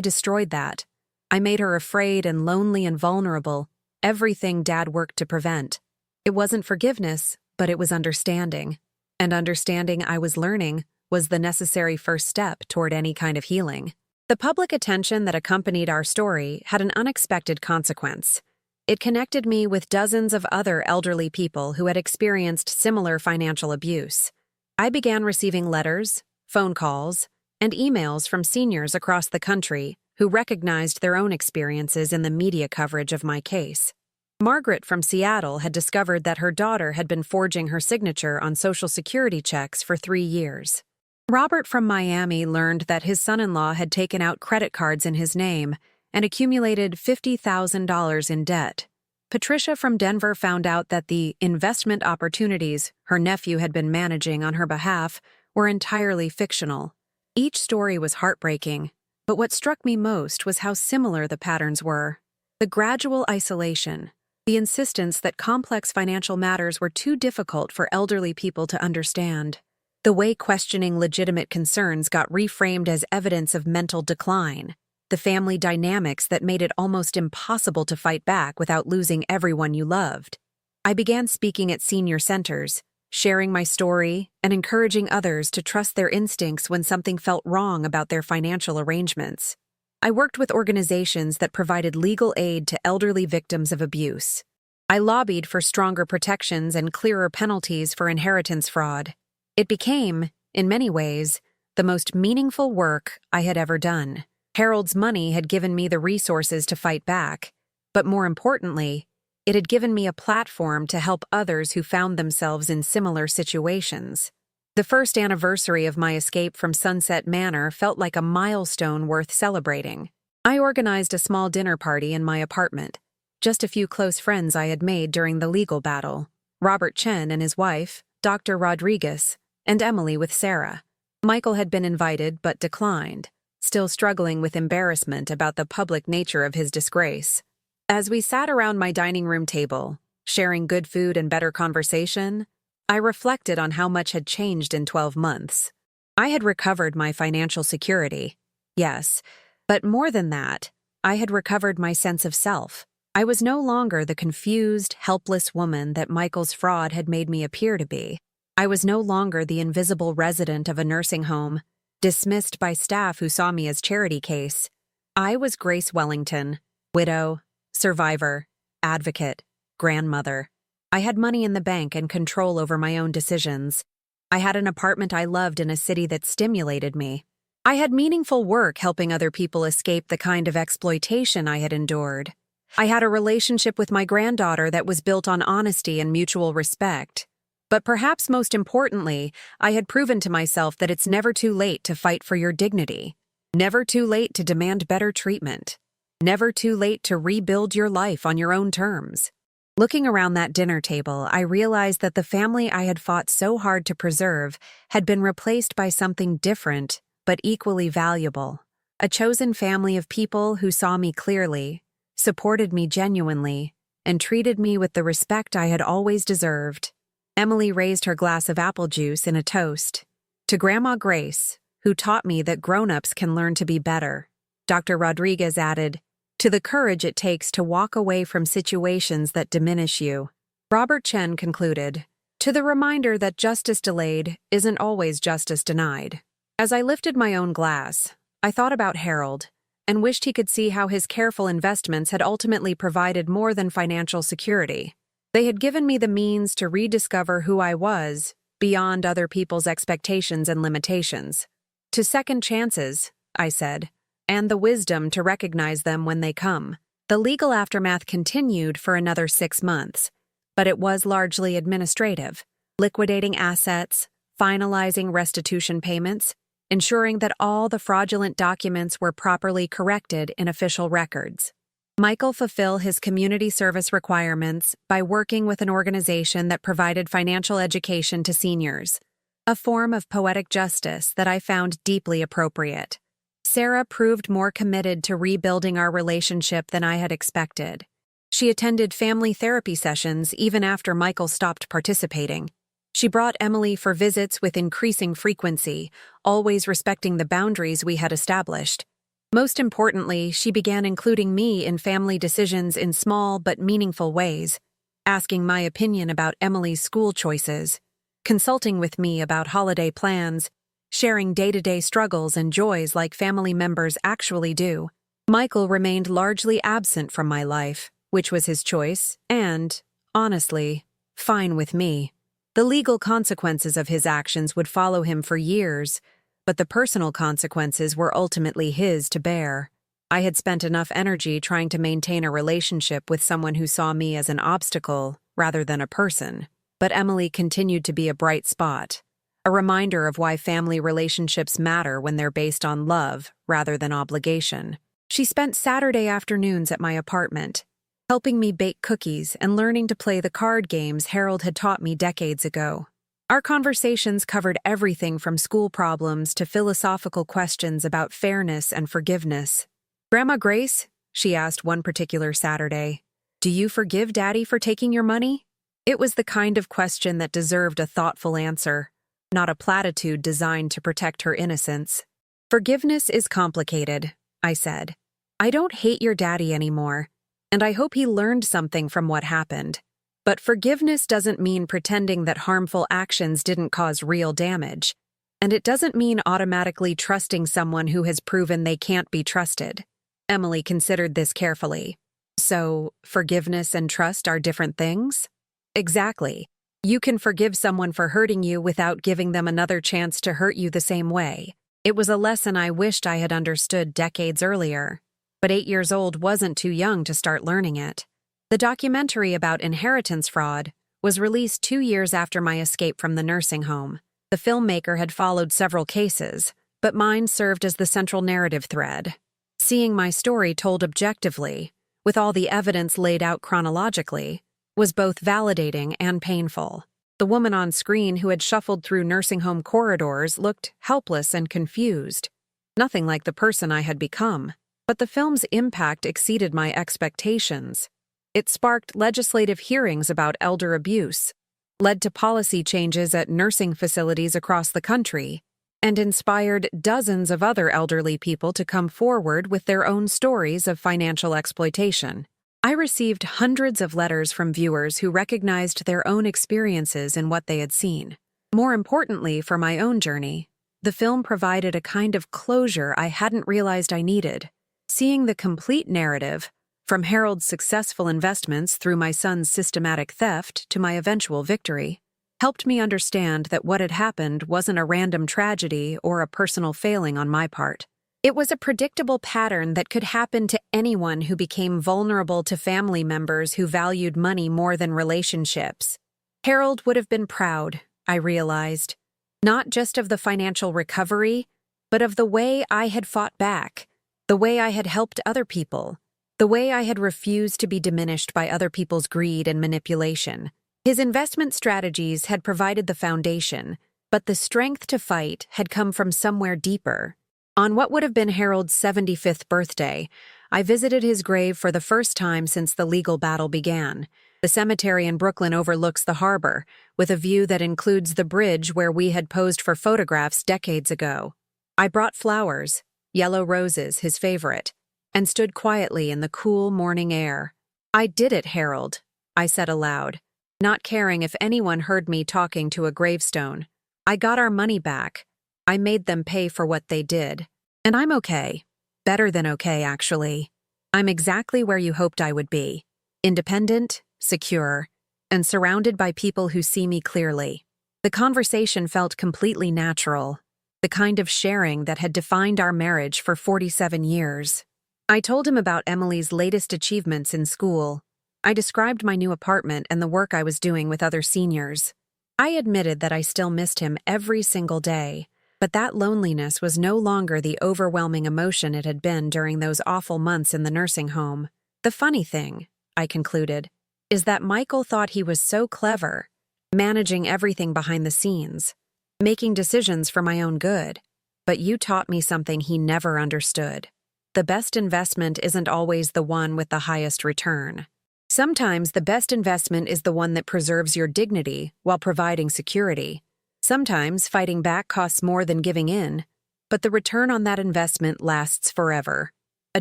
destroyed that. I made her afraid and lonely and vulnerable, everything Dad worked to prevent. It wasn't forgiveness, but it was understanding. And understanding, I was learning, was the necessary first step toward any kind of healing." The public attention that accompanied our story had an unexpected consequence. It connected me with dozens of other elderly people who had experienced similar financial abuse. I began receiving letters, phone calls, and emails from seniors across the country who recognized their own experiences in the media coverage of my case. Margaret from Seattle had discovered that her daughter had been forging her signature on Social Security checks for 3 years. Robert from Miami learned that his son-in-law had taken out credit cards in his name and accumulated $50,000 in debt. Patricia from Denver found out that the investment opportunities her nephew had been managing on her behalf were entirely fictional. Each story was heartbreaking, But what struck me most was how similar the patterns were. The gradual isolation, the insistence that complex financial matters were too difficult for elderly people to understand, the way questioning legitimate concerns got reframed as evidence of mental decline, the family dynamics that made it almost impossible to fight back without losing everyone you loved. I began speaking at senior centers, sharing my story and encouraging others to trust their instincts when something felt wrong about their financial arrangements. I worked with organizations that provided legal aid to elderly victims of abuse. I lobbied for stronger protections and clearer penalties for inheritance fraud. It became, in many ways, the most meaningful work I had ever done. Harold's money had given me the resources to fight back, but more importantly, it had given me a platform to help others who found themselves in similar situations. The first anniversary of my escape from Sunset Manor felt like a milestone worth celebrating. I organized a small dinner party in my apartment. Just a few close friends I had made during the legal battle: Robert Chen and his wife, Dr. Rodriguez, and Emily with Sarah. Michael had been invited but declined, still struggling with embarrassment about the public nature of his disgrace. As we sat around my dining room table, sharing good food and better conversation, I reflected on how much had changed in 12 months. I had recovered my financial security, yes, but more than that, I had recovered my sense of self. I was no longer the confused, helpless woman that Michael's fraud had made me appear to be. I was no longer the invisible resident of a nursing home, dismissed by staff who saw me as charity case. I was Grace Wellington, widow, survivor, advocate, grandmother. I had money in the bank and control over my own decisions. I had an apartment I loved in a city that stimulated me. I had meaningful work helping other people escape the kind of exploitation I had endured. I had a relationship with my granddaughter that was built on honesty and mutual respect. But perhaps most importantly, I had proven to myself that it's never too late to fight for your dignity. Never too late to demand better treatment. Never too late to rebuild your life on your own terms. Looking around that dinner table, I realized that the family I had fought so hard to preserve had been replaced by something different, but equally valuable. A chosen family of people who saw me clearly, supported me genuinely, and treated me with the respect I had always deserved. Emily raised her glass of apple juice in a toast. To Grandma Grace, who taught me that grown-ups can learn to be better. Dr. Rodriguez added, to the courage it takes to walk away from situations that diminish you. Robert Chen concluded, to the reminder that justice delayed isn't always justice denied. As I lifted my own glass, I thought about Harold and wished he could see how his careful investments had ultimately provided more than financial security. They had given me the means to rediscover who I was, beyond other people's expectations and limitations. To second chances, I said, and the wisdom to recognize them when they come. The legal aftermath continued for another 6 months, but it was largely administrative, liquidating assets, finalizing restitution payments, ensuring that all the fraudulent documents were properly corrected in official records. Michael fulfilled his community service requirements by working with an organization that provided financial education to seniors, a form of poetic justice that I found deeply appropriate. Sarah proved more committed to rebuilding our relationship than I had expected. She attended family therapy sessions even after Michael stopped participating. She brought Emily for visits with increasing frequency, always respecting the boundaries we had established. Most importantly, she began including me in family decisions in small but meaningful ways, asking my opinion about Emily's school choices, consulting with me about holiday plans, sharing day-to-day struggles and joys like family members actually do. Michael remained largely absent from my life, which was his choice, and, honestly, fine with me. The legal consequences of his actions would follow him for years, but the personal consequences were ultimately his to bear. I had spent enough energy trying to maintain a relationship with someone who saw me as an obstacle rather than a person, but Emily continued to be a bright spot, a reminder of why family relationships matter when they're based on love rather than obligation. She spent Saturday afternoons at my apartment, helping me bake cookies and learning to play the card games Harold had taught me decades ago. Our conversations covered everything from school problems to philosophical questions about fairness and forgiveness. "Grandma Grace," she asked one particular Saturday, "do you forgive Daddy for taking your money?" It was the kind of question that deserved a thoughtful answer, not a platitude designed to protect her innocence. "Forgiveness is complicated," I said. "I don't hate your daddy anymore, and I hope he learned something from what happened. But forgiveness doesn't mean pretending that harmful actions didn't cause real damage, and it doesn't mean automatically trusting someone who has proven they can't be trusted." Emily considered this carefully. "So, forgiveness and trust are different things?" "Exactly. You can forgive someone for hurting you without giving them another chance to hurt you the same way." It was a lesson I wished I had understood decades earlier, but 8 years old wasn't too young to start learning it. The documentary about inheritance fraud was released 2 years after my escape from the nursing home. The filmmaker had followed several cases, but mine served as the central narrative thread. Seeing my story told objectively, with all the evidence laid out chronologically, was both validating and painful. The woman on screen who had shuffled through nursing home corridors looked helpless and confused, nothing like the person I had become. But the film's impact exceeded my expectations. It sparked legislative hearings about elder abuse, led to policy changes at nursing facilities across the country, and inspired dozens of other elderly people to come forward with their own stories of financial exploitation. I received hundreds of letters from viewers who recognized their own experiences in what they had seen. More importantly, for my own journey, the film provided a kind of closure I hadn't realized I needed. Seeing the complete narrative, from Harold's successful investments through my son's systematic theft to my eventual victory, helped me understand that what had happened wasn't a random tragedy or a personal failing on my part. It was a predictable pattern that could happen to anyone who became vulnerable to family members who valued money more than relationships. Harold would have been proud, I realized, not just of the financial recovery, but of the way I had fought back, the way I had helped other people, the way I had refused to be diminished by other people's greed and manipulation. His investment strategies had provided the foundation, but the strength to fight had come from somewhere deeper. On what would have been Harold's 75th birthday, I visited his grave for the first time since the legal battle began. The cemetery in Brooklyn overlooks the harbor, with a view that includes the bridge where we had posed for photographs decades ago. I brought flowers, yellow roses, his favorite, and stood quietly in the cool morning air. "I did it, Harold," I said aloud, not caring if anyone heard me talking to a gravestone. "I got our money back. I made them pay for what they did. And I'm okay. Better than okay, actually. I'm exactly where you hoped I would be. Independent, secure, and surrounded by people who see me clearly." The conversation felt completely natural, the kind of sharing that had defined our marriage for 47 years. I told him about Emily's latest achievements in school. I described my new apartment and the work I was doing with other seniors. I admitted that I still missed him every single day, but that loneliness was no longer the overwhelming emotion it had been during those awful months in the nursing home. "The funny thing," I concluded, "is that Michael thought he was so clever, managing everything behind the scenes, making decisions for my own good. But you taught me something he never understood. The best investment isn't always the one with the highest return. Sometimes the best investment is the one that preserves your dignity while providing security. Sometimes fighting back costs more than giving in, but the return on that investment lasts forever." A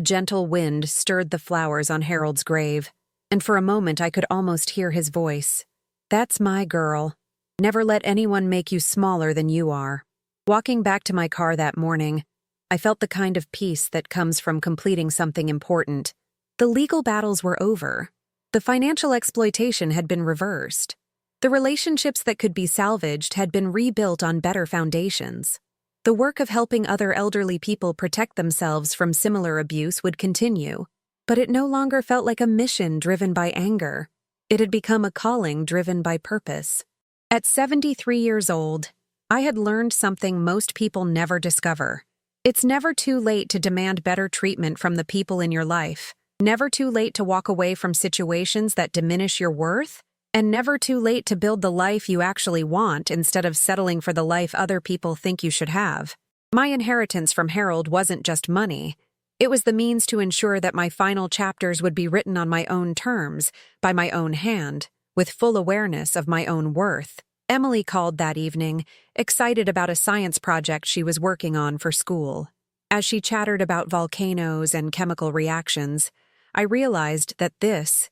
gentle wind stirred the flowers on Harold's grave, and for a moment I could almost hear his voice. "That's my girl. Never let anyone make you smaller than you are." Walking back to my car that morning, I felt the kind of peace that comes from completing something important. The legal battles were over. The financial exploitation had been reversed. The relationships that could be salvaged had been rebuilt on better foundations. The work of helping other elderly people protect themselves from similar abuse would continue, but it no longer felt like a mission driven by anger. It had become a calling driven by purpose. At 73 years old, I had learned something most people never discover. It's never too late to demand better treatment from the people in your life. Never too late to walk away from situations that diminish your worth. and never too late to build the life you actually want instead of settling for the life other people think you should have. My inheritance from Harold wasn't just money. It was the means to ensure that my final chapters would be written on my own terms, by my own hand, with full awareness of my own worth. Emily called that evening, excited about a science project she was working on for school. As she chattered about volcanoes and chemical reactions, I realized that this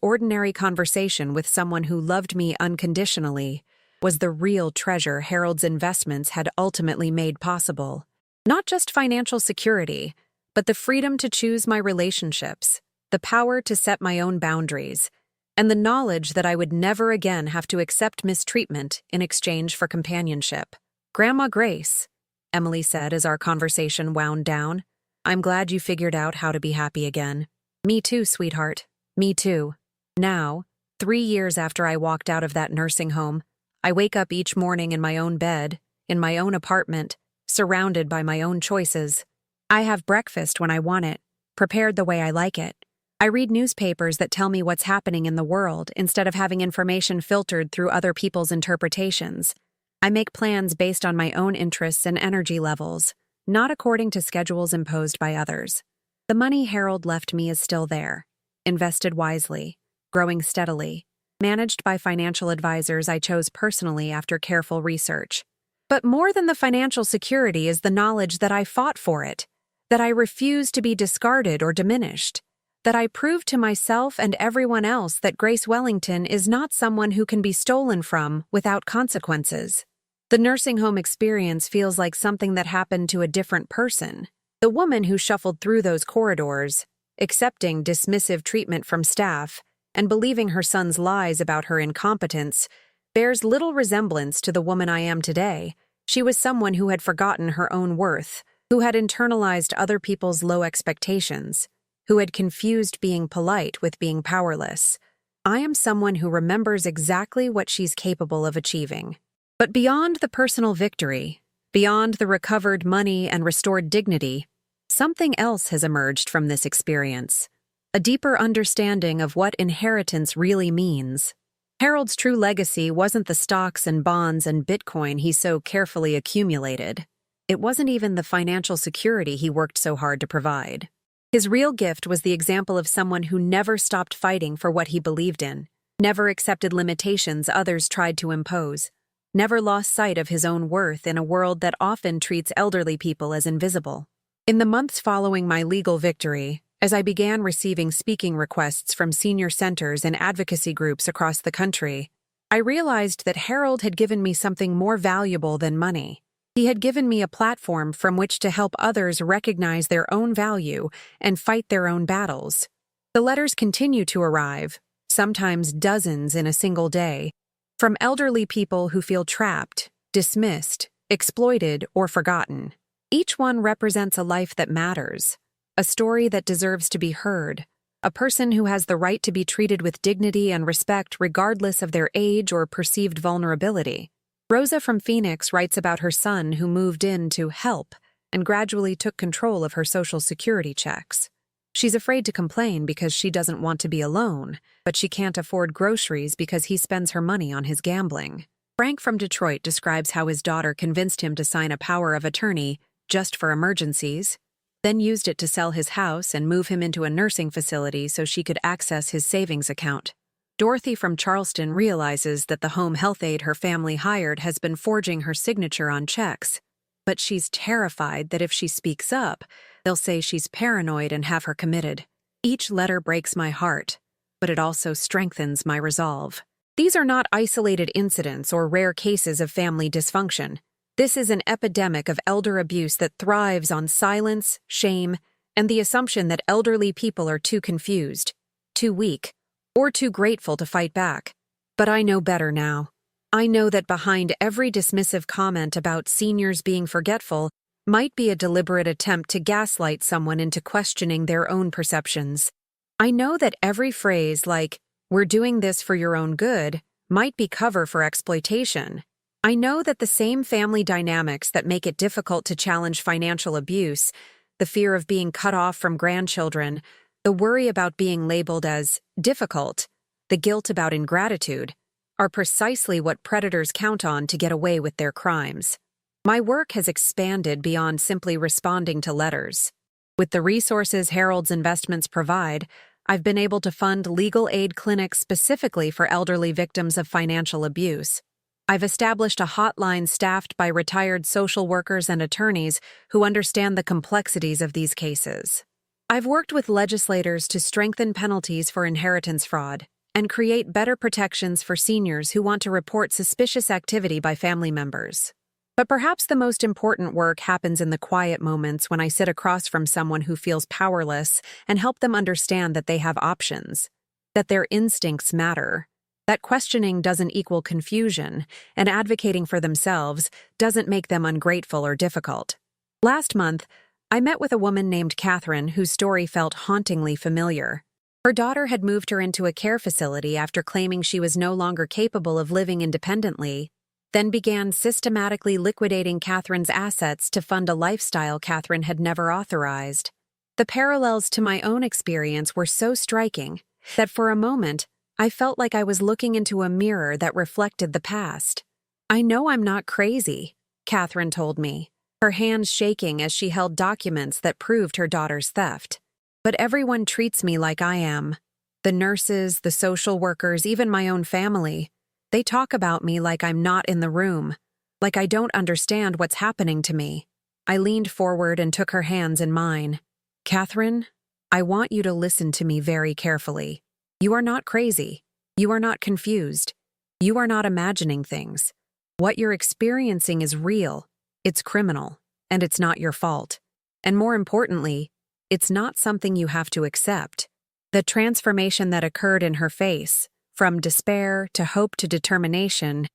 ordinary conversation with someone who loved me unconditionally was the real treasure Harold's investments had ultimately made possible. Not just financial security, but the freedom to choose my relationships, the power to set my own boundaries, and the knowledge that I would never again have to accept mistreatment in exchange for companionship. "Grandma Grace," Emily said as our conversation wound down, "I'm glad you figured out how to be happy again." "Me too, sweetheart. Me too." Now, 3 years after I walked out of that nursing home, I wake up each morning in my own bed, in my own apartment, surrounded by my own choices. I have breakfast when I want it, prepared the way I like it. I read newspapers that tell me what's happening in the world instead of having information filtered through other people's interpretations. I make plans based on my own interests and energy levels, not according to schedules imposed by others. The money Harold left me is still there, invested wisely, growing steadily, managed by financial advisors I chose personally after careful research. But more than the financial security is the knowledge that I fought for it, that I refused to be discarded or diminished, that I proved to myself and everyone else that Grace Wellington is not someone who can be stolen from without consequences. The nursing home experience feels like something that happened to a different person. The woman who shuffled through those corridors, accepting dismissive treatment from staff and believing her son's lies about her incompetence, bears little resemblance to the woman I am today. She was someone who had forgotten her own worth, who had internalized other people's low expectations, who had confused being polite with being powerless. I am someone who remembers exactly what she's capable of achieving. But beyond the personal victory, beyond the recovered money and restored dignity, something else has emerged from this experience, a deeper understanding of what inheritance really means. Harold's true legacy wasn't the stocks and bonds and Bitcoin he so carefully accumulated. It wasn't even the financial security he worked so hard to provide. His real gift was the example of someone who never stopped fighting for what he believed in, never accepted limitations others tried to impose, never lost sight of his own worth in a world that often treats elderly people as invisible. In the months following my legal victory, as I began receiving speaking requests from senior centers and advocacy groups across the country, I realized that Harold had given me something more valuable than money. He had given me a platform from which to help others recognize their own value and fight their own battles. The letters continue to arrive, sometimes dozens in a single day, from elderly people who feel trapped, dismissed, exploited, or forgotten. Each one represents a life that matters, a story that deserves to be heard, a person who has the right to be treated with dignity and respect regardless of their age or perceived vulnerability. Rosa from Phoenix writes about her son who moved in to help and gradually took control of her Social Security checks. She's afraid to complain because she doesn't want to be alone, but she can't afford groceries because he spends her money on his gambling. Frank from Detroit describes how his daughter convinced him to sign a power of attorney just for emergencies, then used it to sell his house and move him into a nursing facility so she could access his savings account. Dorothy from Charleston realizes that the home health aide her family hired has been forging her signature on checks, but she's terrified that if she speaks up, they'll say she's paranoid and have her committed. Each letter breaks my heart, but it also strengthens my resolve. These are not isolated incidents or rare cases of family dysfunction. This is an epidemic of elder abuse that thrives on silence, shame, and the assumption that elderly people are too confused, too weak, or too grateful to fight back. But I know better now. I know that behind every dismissive comment about seniors being forgetful might be a deliberate attempt to gaslight someone into questioning their own perceptions. I know that every phrase like, "We're doing this for your own good," might be cover for exploitation. I know that the same family dynamics that make it difficult to challenge financial abuse, the fear of being cut off from grandchildren, the worry about being labeled as difficult, the guilt about ingratitude, are precisely what predators count on to get away with their crimes. My work has expanded beyond simply responding to letters. With the resources Harold's investments provide, I've been able to fund legal aid clinics specifically for elderly victims of financial abuse. I've established a hotline staffed by retired social workers and attorneys who understand the complexities of these cases. I've worked with legislators to strengthen penalties for inheritance fraud and create better protections for seniors who want to report suspicious activity by family members. But perhaps the most important work happens in the quiet moments when I sit across from someone who feels powerless and help them understand that they have options, that their instincts matter, that questioning doesn't equal confusion, and advocating for themselves doesn't make them ungrateful or difficult. Last month, I met with a woman named Catherine whose story felt hauntingly familiar. Her daughter had moved her into a care facility after claiming she was no longer capable of living independently, then began systematically liquidating Catherine's assets to fund a lifestyle Catherine had never authorized. The parallels to my own experience were so striking that for a moment, I felt like I was looking into a mirror that reflected the past. "I know I'm not crazy," Catherine told me, her hands shaking as she held documents that proved her daughter's theft. "But everyone treats me like I am. The nurses, the social workers, even my own family. They talk about me like I'm not in the room, like I don't understand what's happening to me." I leaned forward and took her hands in mine. "Catherine, I want you to listen to me very carefully. You are not crazy. You are not confused. You are not imagining things. What you're experiencing is real. It's criminal, and it's not your fault. And more importantly, it's not something you have to accept." The transformation that occurred in her face, from despair to hope to determination,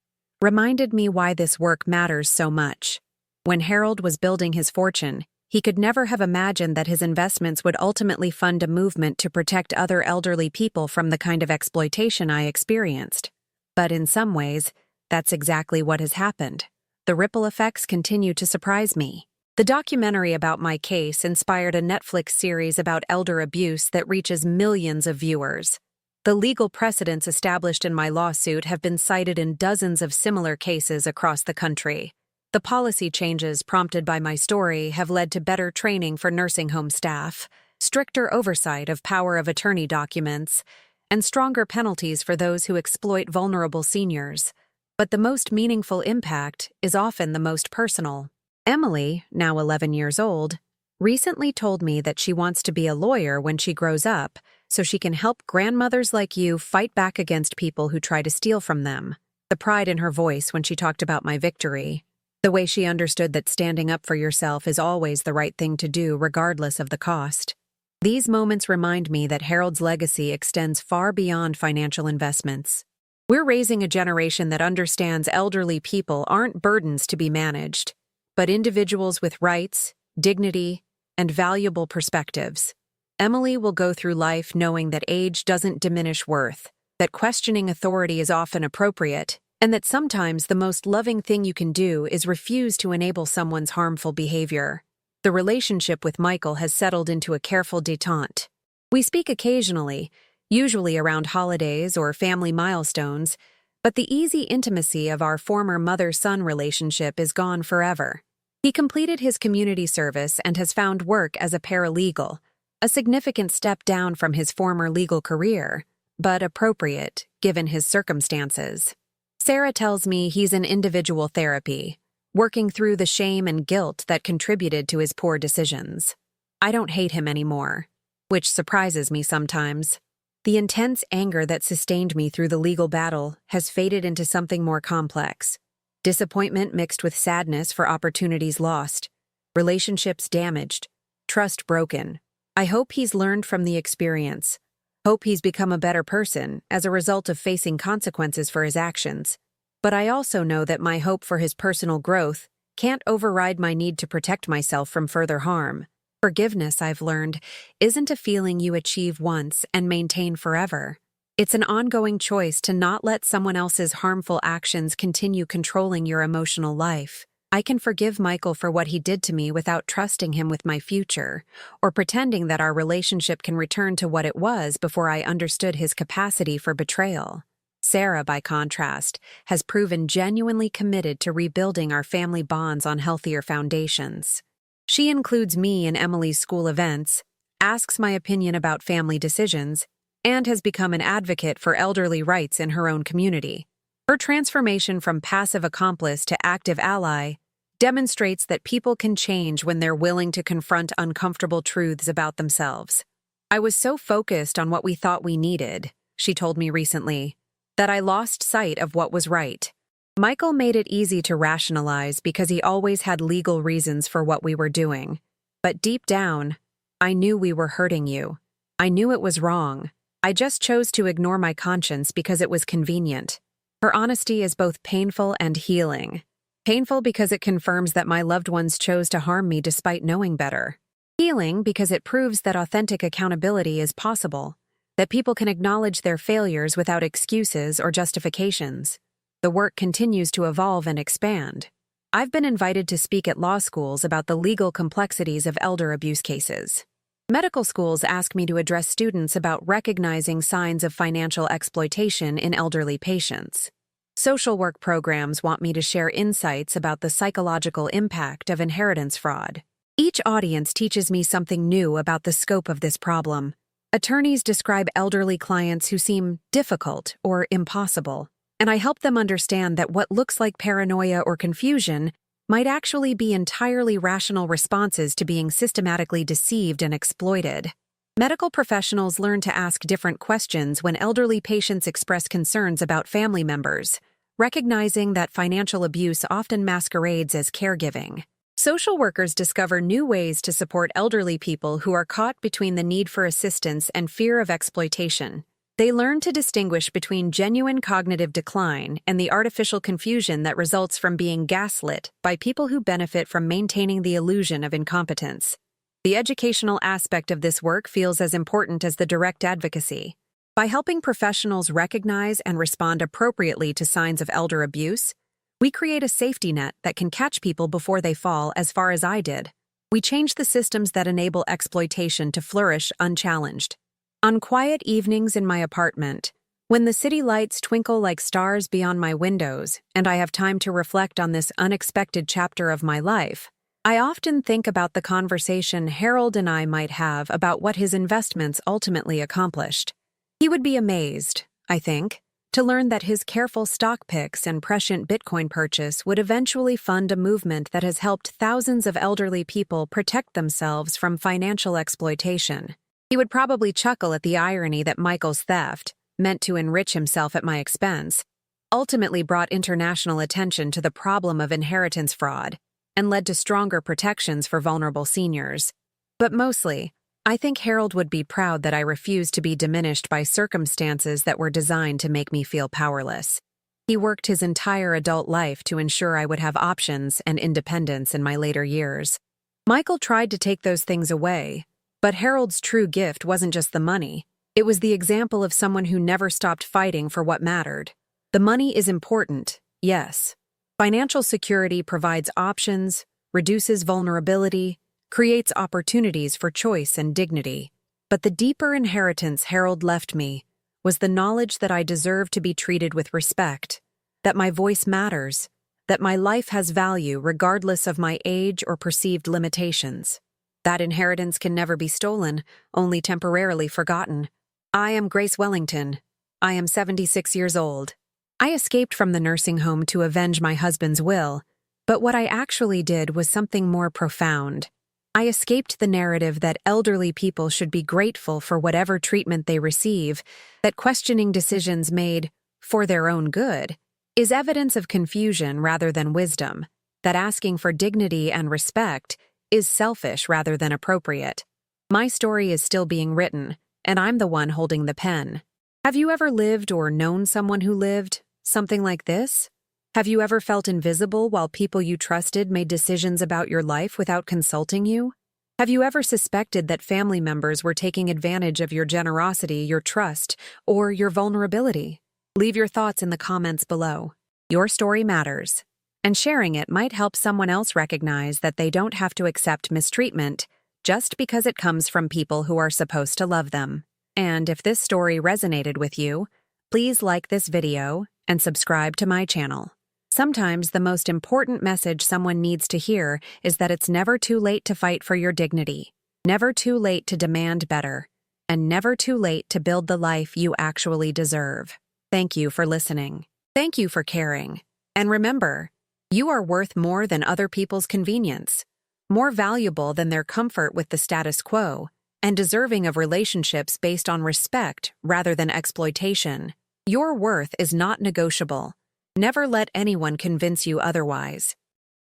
reminded me why this work matters so much. When Harold was building his fortune, he could never have imagined that his investments would ultimately fund a movement to protect other elderly people from the kind of exploitation I experienced. But in some ways, that's exactly what has happened. The ripple effects continue to surprise me. The documentary about my case inspired a Netflix series about elder abuse that reaches millions of viewers. The legal precedents established in my lawsuit have been cited in dozens of similar cases across the country. The policy changes prompted by my story have led to better training for nursing home staff, stricter oversight of power of attorney documents, and stronger penalties for those who exploit vulnerable seniors. But the most meaningful impact is often the most personal. Emily, now 11 years old, recently told me that she wants to be a lawyer when she grows up so she can help grandmothers like you fight back against people who try to steal from them. The pride in her voice when she talked about my victory, the way she understood that standing up for yourself is always the right thing to do regardless of the cost. These moments remind me that Harold's legacy extends far beyond financial investments. We're raising a generation that understands elderly people aren't burdens to be managed, but individuals with rights, dignity, and valuable perspectives. Emily will go through life knowing that age doesn't diminish worth, that questioning authority is often appropriate, and that sometimes the most loving thing you can do is refuse to enable someone's harmful behavior. The relationship with Michael has settled into a careful détente. We speak occasionally, usually around holidays or family milestones, but the easy intimacy of our former mother-son relationship is gone forever. He completed his community service and has found work as a paralegal, a significant step down from his former legal career, but appropriate given his circumstances. Sarah tells me he's in individual therapy, working through the shame and guilt that contributed to his poor decisions. I don't hate him anymore, which surprises me sometimes. The intense anger that sustained me through the legal battle has faded into something more complex. Disappointment mixed with sadness for opportunities lost, relationships damaged, trust broken. I hope he's learned from the experience. Hope he's become a better person as a result of facing consequences for his actions. But I also know that my hope for his personal growth can't override my need to protect myself from further harm. Forgiveness, I've learned, isn't a feeling you achieve once and maintain forever. It's an ongoing choice to not let someone else's harmful actions continue controlling your emotional life. I can forgive Michael for what he did to me without trusting him with my future, or pretending that our relationship can return to what it was before I understood his capacity for betrayal. Sarah, by contrast, has proven genuinely committed to rebuilding our family bonds on healthier foundations. She includes me in Emily's school events, asks my opinion about family decisions, and has become an advocate for elderly rights in her own community. Her transformation from passive accomplice to active ally demonstrates that people can change when they're willing to confront uncomfortable truths about themselves. "I was so focused on what we thought we needed," she told me recently, "that I lost sight of what was right." Michael made it easy to rationalize because he always had legal reasons for what we were doing. But deep down, I knew we were hurting you. I knew it was wrong. I just chose to ignore my conscience because it was convenient. Her honesty is both painful and healing. Painful because it confirms that my loved ones chose to harm me despite knowing better. Healing because it proves that authentic accountability is possible, that people can acknowledge their failures without excuses or justifications. The work continues to evolve and expand. I've been invited to speak at law schools about the legal complexities of elder abuse cases. Medical schools ask me to address students about recognizing signs of financial exploitation in elderly patients. Social work programs want me to share insights about the psychological impact of inheritance fraud. Each audience teaches me something new about the scope of this problem. Attorneys describe elderly clients who seem difficult or impossible, and I help them understand that what looks like paranoia or confusion might actually be entirely rational responses to being systematically deceived and exploited. Medical professionals learn to ask different questions when elderly patients express concerns about family members, recognizing that financial abuse often masquerades as caregiving. Social workers discover new ways to support elderly people who are caught between the need for assistance and fear of exploitation. They learn to distinguish between genuine cognitive decline and the artificial confusion that results from being gaslit by people who benefit from maintaining the illusion of incompetence. The educational aspect of this work feels as important as the direct advocacy. By helping professionals recognize and respond appropriately to signs of elder abuse, we create a safety net that can catch people before they fall, as far as I did. We change the systems that enable exploitation to flourish unchallenged. On quiet evenings in my apartment, when the city lights twinkle like stars beyond my windows and I have time to reflect on this unexpected chapter of my life, I often think about the conversation Harold and I might have about what his investments ultimately accomplished. He would be amazed, I think, to learn that his careful stock picks and prescient Bitcoin purchase would eventually fund a movement that has helped thousands of elderly people protect themselves from financial exploitation. He would probably chuckle at the irony that Michael's theft, meant to enrich himself at my expense, ultimately brought international attention to the problem of inheritance fraud and led to stronger protections for vulnerable seniors. But mostly, I think Harold would be proud that I refused to be diminished by circumstances that were designed to make me feel powerless. He worked his entire adult life to ensure I would have options and independence in my later years. Michael tried to take those things away, but Harold's true gift wasn't just the money. It was the example of someone who never stopped fighting for what mattered. The money is important, yes. Financial security provides options, reduces vulnerability, creates opportunities for choice and dignity. But the deeper inheritance Harold left me was the knowledge that I deserve to be treated with respect, that my voice matters, that my life has value regardless of my age or perceived limitations. That inheritance can never be stolen, only temporarily forgotten. I am Grace Wellington. I am 76 years old. I escaped from the nursing home to avenge my husband's will, but what I actually did was something more profound. I escaped the narrative that elderly people should be grateful for whatever treatment they receive, that questioning decisions made for their own good is evidence of confusion rather than wisdom, that asking for dignity and respect is selfish rather than appropriate. My story is still being written, and I'm the one holding the pen. Have you ever lived or known someone who lived something like this? Have you ever felt invisible while people you trusted made decisions about your life without consulting you? Have you ever suspected that family members were taking advantage of your generosity, your trust, or your vulnerability? Leave your thoughts in the comments below. Your story matters, and sharing it might help someone else recognize that they don't have to accept mistreatment just because it comes from people who are supposed to love them. And if this story resonated with you, please like this video and subscribe to my channel. Sometimes the most important message someone needs to hear is that it's never too late to fight for your dignity, never too late to demand better, and never too late to build the life you actually deserve. Thank you for listening. Thank you for caring. And remember, you are worth more than other people's convenience, more valuable than their comfort with the status quo, and deserving of relationships based on respect rather than exploitation. Your worth is not negotiable. Never let anyone convince you otherwise.